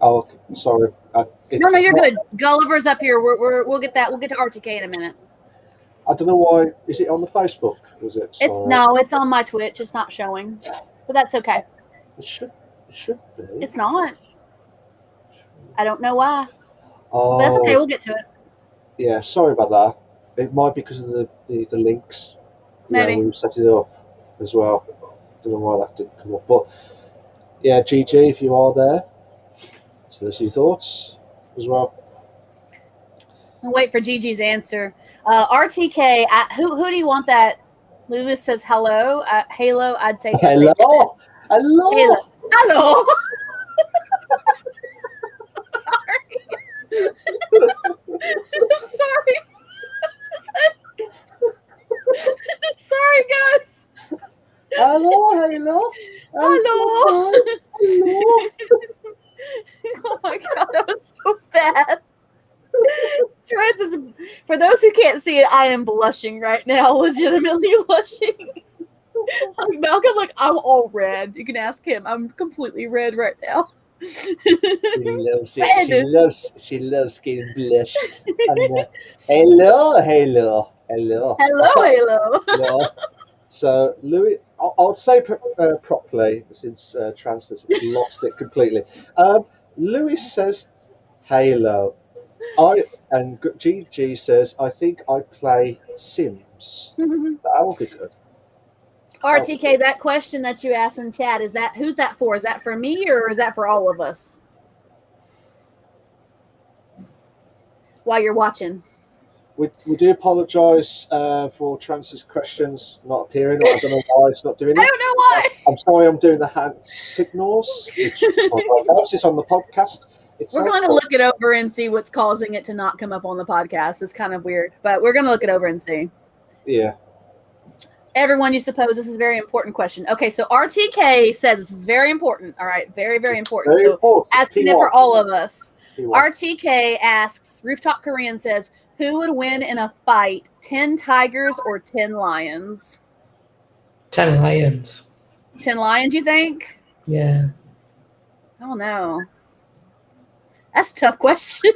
Oh, sorry. No, you're good. Gulliver's up here. We'll get that. We'll get to RTK in a minute. I don't know why. Is it on the Facebook? Was it? It's on my Twitch. It's not showing, but that's okay. It should be. It's not. I don't know why. But that's okay. We'll get to it. Yeah, sorry about that. It might be because of the links. Maybe. We set it up as well. Don't know why that didn't come up. But yeah, GG, if you are there, tell us your thoughts as well. I'll wait for Gigi's answer. RTK, who do you want that? Lewis says hello. Halo, I'd say. Hello. Hello. Sorry. Sorry, guys. Hello. Oh my god, that was so bad. For those who can't see it, I am blushing right now, legitimately blushing. Malcolm, I'm all red. You can ask him. I'm completely red right now. She loves it. She loves getting blushed. Hello. So Louis, I'll say properly since Trans lost it completely. Louis says Halo. And GG says I think I play Sims. That will be good. RTK, that question that you asked in chat, who's that for? Is that for me or is that for all of us? While you're watching. We do apologise for Trans's questions not appearing. I don't know why it's not doing it. I don't know why. I'm sorry, I'm doing the hand signals, which is on the podcast. We're going to look it over and see what's causing it to not come up on the podcast. It's kind of weird, but we're going to look it over and see. Yeah. Everyone, you suppose this is a very important question. Okay, so RTK says this is very important. All right, very, very important. Very important. Asking it for all of us. RTK asks, Rooftop Korean says, who would win in a fight, 10 tigers or 10 lions? 10 lions. 10 lions, you think? Yeah. I don't know. That's a tough question.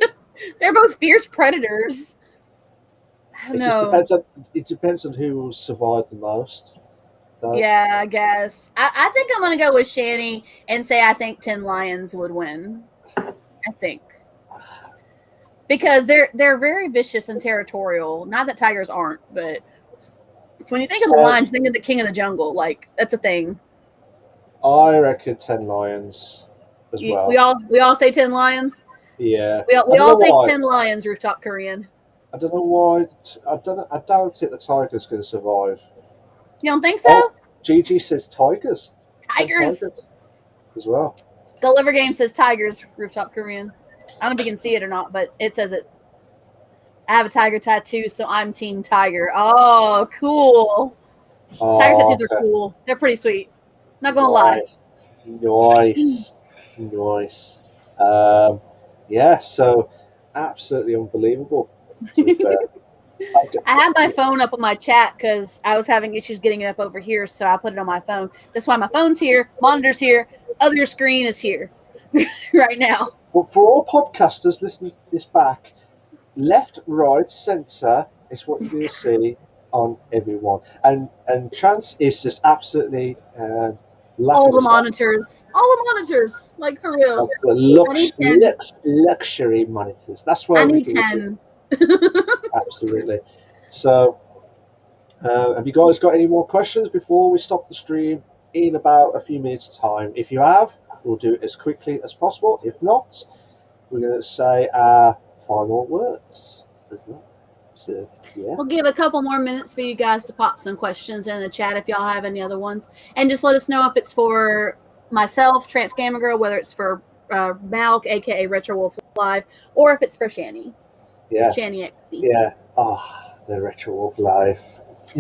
They're both fierce predators. I don't know. It depends on who will survive the most. Yeah, I guess. I think I'm going to go with Shanny and say I think 10 lions would win. I think. Because they're very vicious and territorial. Not that tigers aren't, but when you think of the lions, you think of the king of the jungle. That's a thing. I reckon 10 lions as well. We all say 10 lions? Yeah. We all think 10 lions, Rooftop Korean. I don't know why. I doubt it. The tiger's going to survive. You don't think so? GG says tigers. Tigers as well. Gulliver Game says tigers, Rooftop Korean. I don't know if you can see it or not, but it says it. I have a tiger tattoo, so I'm Team Tiger. Oh, cool. Tiger tattoos are cool. They're pretty sweet. Not going to lie. Nice. Yeah, so absolutely unbelievable, to be fair. I have my phone up on my chat because I was having issues getting it up over here, so I put it on my phone. That's why my phone's here, monitor's here, other screen is here right now. Well, for all podcasters listening to this back, left, right, centre is what you're going to see on everyone. And Chance is just absolutely all the monitors, like for real. Luxury monitors. That's where I need 10. Absolutely. So, have you guys got any more questions before we stop the stream in about a few minutes' time? If you have, we'll do it as quickly as possible. If not, we're going to say our final words. So, yeah. We'll give a couple more minutes for you guys to pop some questions in the chat if y'all have any other ones. And just let us know if it's for myself, Channyxb Girl, whether it's for Malk, a.k.a. Retro Wolf Live, or if it's for Shanny. Yeah. Channyxb. Yeah. Oh, the Retro Wolf Live.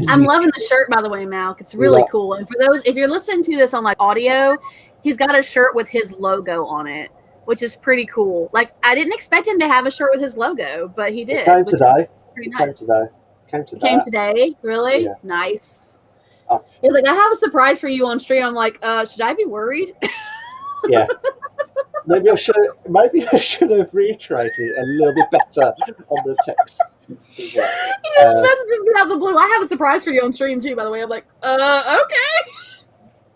I'm loving the shirt, by the way, Malk. It's really cool. And for those, if you're listening to this on like audio, he's got a shirt with his logo on it, which is pretty cool. Like, I didn't expect him to have a shirt with his logo, but he did. It came today. Pretty nice. Came today. Really? Yeah. Nice. He's like, I have a surprise for you on stream. I'm like, should I be worried? Yeah. Maybe I should have reiterated a little bit better on the text. He just messages me out of the blue. I have a surprise for you on stream too, by the way. I'm like, okay.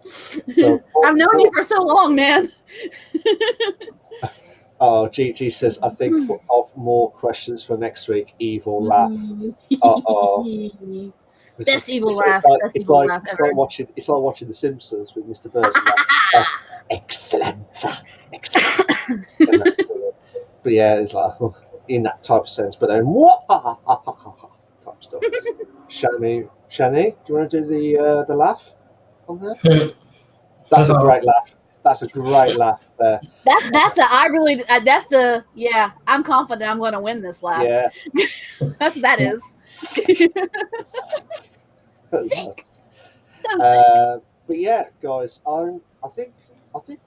So, I've known you for so long, man. Oh, Gigi says, I think of more questions for next week. Evil laugh. Best evil laugh. It's like watching The Simpsons with Mr. Burns. Excellent. But yeah, it's like in that type of sense. But then type stuff. Shanny, do you want to do the laugh on there? That's a great laugh. That's a great laugh there. I'm confident I'm going to win this laugh. Yeah. That's what that is. Sick. So sick. But yeah, guys, I think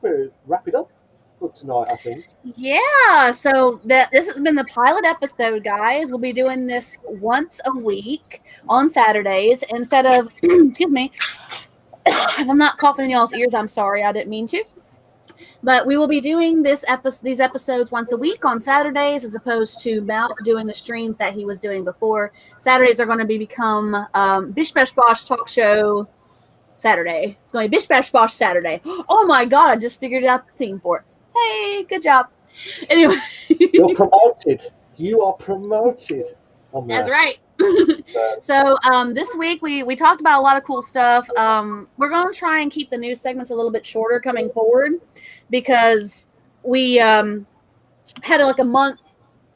we'll wrap it up for tonight, I think. Yeah, so this has been the pilot episode, guys. We'll be doing this once a week on Saturdays instead of, excuse me, if I'm not coughing in y'all's ears, I'm sorry. I didn't mean to. But we will be doing these episodes once a week on Saturdays as opposed to Malk doing the streams that he was doing before. Saturdays are going to become BISH BASH BOSH Talk Show Saturday. It's going to be BISH BASH BOSH Saturday. Oh my God, I just figured out the theme for it. Hey, good job. Anyway. You're promoted. You are promoted. That's right. So this week we talked about a lot of cool stuff. We're going to try and keep the news segments a little bit shorter coming forward because we had like a month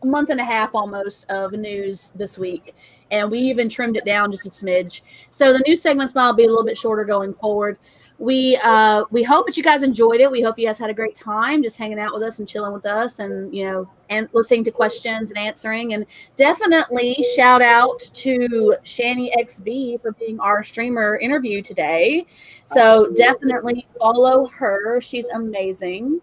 and a half almost of news this week, and we even trimmed it down just a smidge. So the news segments might be a little bit shorter going forward. We hope that you guys enjoyed it. We hope you guys had a great time just hanging out with us and chilling with us and, and listening to questions and answering. And definitely shout out to Channyxb for being our streamer interview today. So definitely follow her. She's amazing.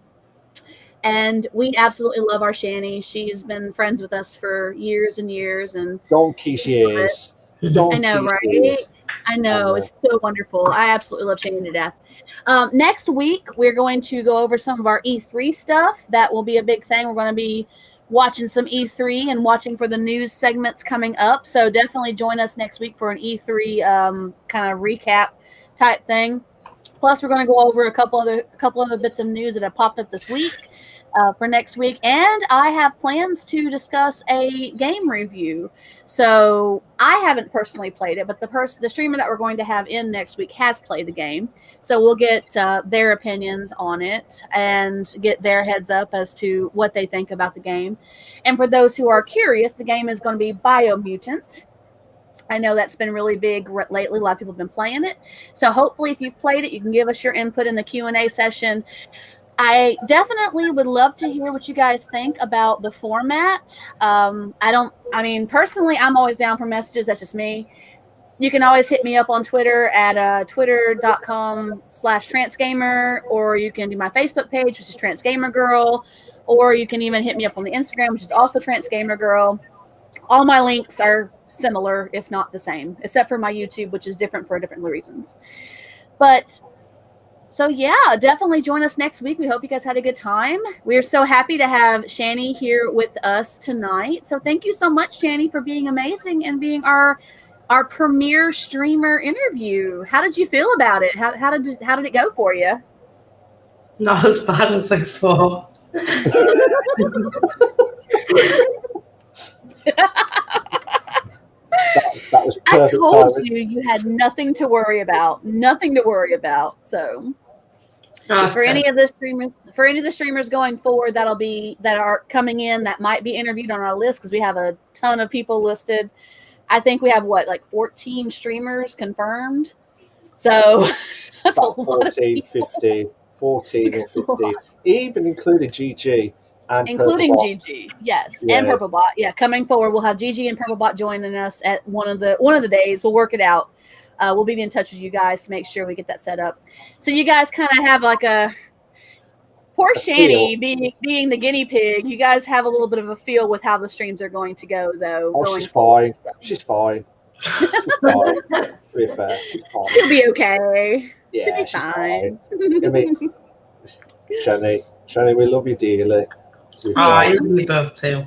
And we absolutely love our Shanny. She's been friends with us for years and years. And donkey's years. I know, right? I know. It's so wonderful. I absolutely love Shanny to death. Next week, we're going to go over some of our E3 stuff. That will be a big thing. We're going to be watching some E3 and watching for the news segments coming up. So definitely join us next week for an E3 kind of recap type thing. Plus, we're going to go over a couple other bits of news that have popped up this week. For next week, and I have plans to discuss a game review. So I haven't personally played it, but the streamer that we're going to have in next week has played the game. So we'll get their opinions on it and get their heads up as to what they think about the game. And for those who are curious, the game is going to be Biomutant. I know that's been really big lately. A lot of people have been playing it. So hopefully if you've played it, you can give us your input in the Q&A session. I definitely would love to hear what you guys think about the format. Personally, I'm always down for messages. That's just me. You can always hit me up on Twitter at twitter.com/transgamer, or you can do my Facebook page, which is Transgamer Girl, or you can even hit me up on the Instagram, which is also Transgamer Girl. All my links are similar, if not the same, except for my YouTube, which is different for different reasons. But so yeah, definitely join us next week. We hope you guys had a good time. We are so happy to have Shanny here with us tonight. So thank you so much, Shanny, for being amazing and being our premier streamer interview. How did you feel about it? How did it go for you? Not as bad as I thought. That was perfect. I told you had nothing to worry about. Nothing to worry about. So for any of the streamers going forward that are coming in that might be interviewed on our list, because we have a ton of people listed. I think we have like 14 streamers confirmed. So that's about a lot 14 or 15, even including GG. And including Purplebot. GG, yes, yeah. And Purplebot, yeah. Coming forward, we'll have GG and Purplebot joining us at one of the days. We'll work it out. We'll be in touch with you guys to make sure we get that set up. So you guys kind of have like a poor Shanny being the guinea pig. You guys have a little bit of a feel with how the streams are going to go, though. Oh, she's fine. So. She's fine. She's fine. To be fair, she's fine. She'll be okay. Yeah, she'll be fine. I mean, Channy, we love you dearly. I love you both too.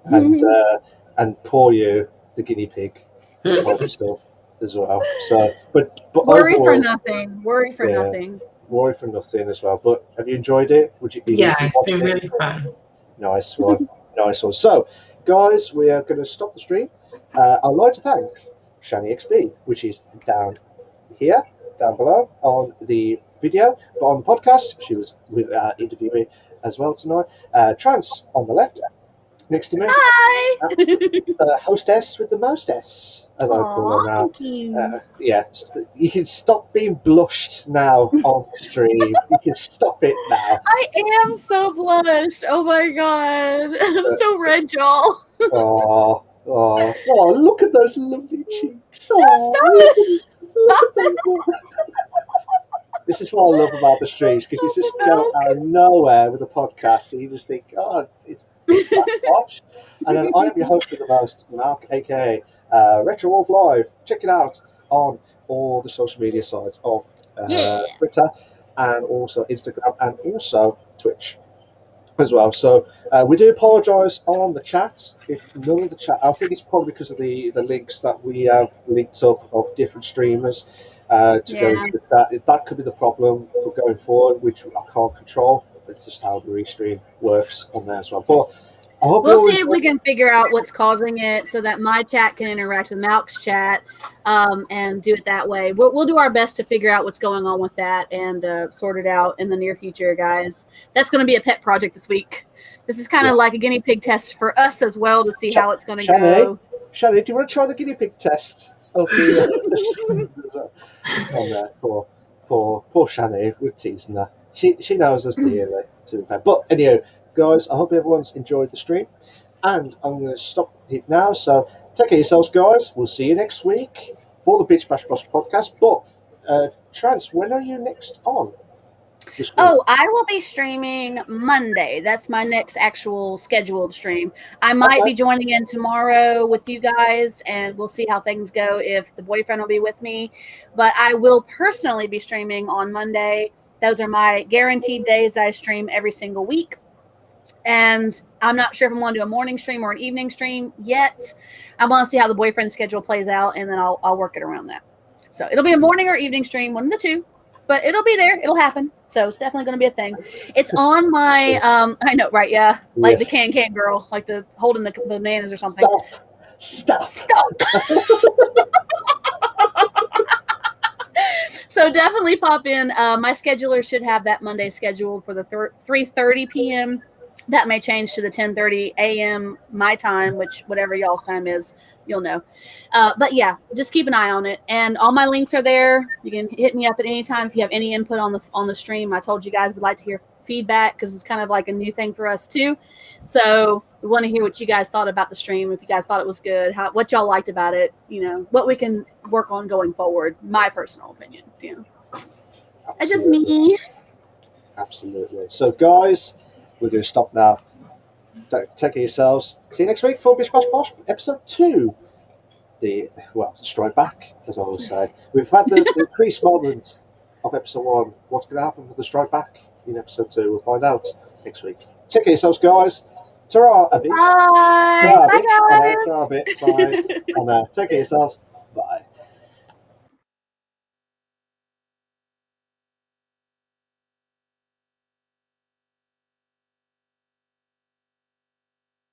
And poor you, the guinea pig, stuff as well. So, but worry overall, for nothing. Worry for nothing. Worry for nothing as well. But have you enjoyed it? Would you? Yeah, it's been really fun. Nice one, nice one. So, guys, we are going to stop the stream. I'd like to thank Channyxb, which is down here, down below on the video, but on the podcast, she was with interviewing as well tonight. Trans on the left, next to me. Hi! Hostess with the mostess, as I call her now. Thank you. Yeah, you can stop being blushed now on stream. You can stop it now. I am so blushed. Oh my god. I'm so red, y'all. Oh, look at those lovely cheeks. Oh, stop it. Stop it. This is what I love about the streams, because you just go out of nowhere with a podcast and you just think, God, it's BOSH. And then I am your host with the most, Mark, aka Retro Wolf Live. Check it out on all the social media sites of Twitter and also Instagram and also Twitch as well. So we do apologise on the chat if none of the chat. I think it's probably because of the links that we have linked up of different streamers. Go through that could be the problem for going forward, which I can't control. It's just how the restream works on there as well. But I hope we'll see if we can figure out what's causing it so that my chat can interact with Malk's chat and do it that way. We'll do our best to figure out what's going on with that and sort it out in the near future, guys. That's going to be a pet project this week. This is kind of like a guinea pig test for us as well to see how it's going to go. Shanny, do you want to try the guinea pig test? Okay. Poor Shanny, we're teasing her. She knows us dearly, to be fair. But anyway, guys, I hope everyone's enjoyed the stream. And I'm going to stop it now. So take care of yourselves, guys. We'll see you next week for the BISH Bash Bosh podcast. But, Trans, when are you next on? Oh, I will be streaming Monday. That's my next actual scheduled stream. I might be joining in tomorrow with you guys, and we'll see how things go if the boyfriend will be with me. But I will personally be streaming on Monday. Those are my guaranteed days that I stream every single week. And I'm not sure if I'm going to do a morning stream or an evening stream yet. I want to see how the boyfriend schedule plays out, and then I'll work it around that. So it'll be a morning or evening stream, one of the two. But it'll be there. It'll happen. So it's definitely going to be a thing. It's on my, I know, right? Yeah. Like the can girl, like the holding the bananas or something. Stop. So definitely pop in. My scheduler should have that Monday scheduled for the 3:30 p.m. That may change to the 10:30 a.m. my time, which whatever y'all's time is, you'll know. But yeah, just keep an eye on it. And all my links are there. You can hit me up at any time if you have any input on the stream. I told you guys we'd like to hear feedback because it's kind of like a new thing for us too. So we want to hear what you guys thought about the stream. If you guys thought it was good, what y'all liked about it, what we can work on going forward. My personal opinion, It's just me. Absolutely. So guys, we're going to stop now. Take care of yourselves. See you next week for Bish Bash Bosh episode 2. The strike back, as I always say. We've had the increased moment of episode 1. What's going to happen with the strike back in episode 2? We'll find out next week. Take care of yourselves, guys. Ta-ra a bit. Bye. Bye, guys. Ta-ra a bit. Sorry. Take care of yourselves.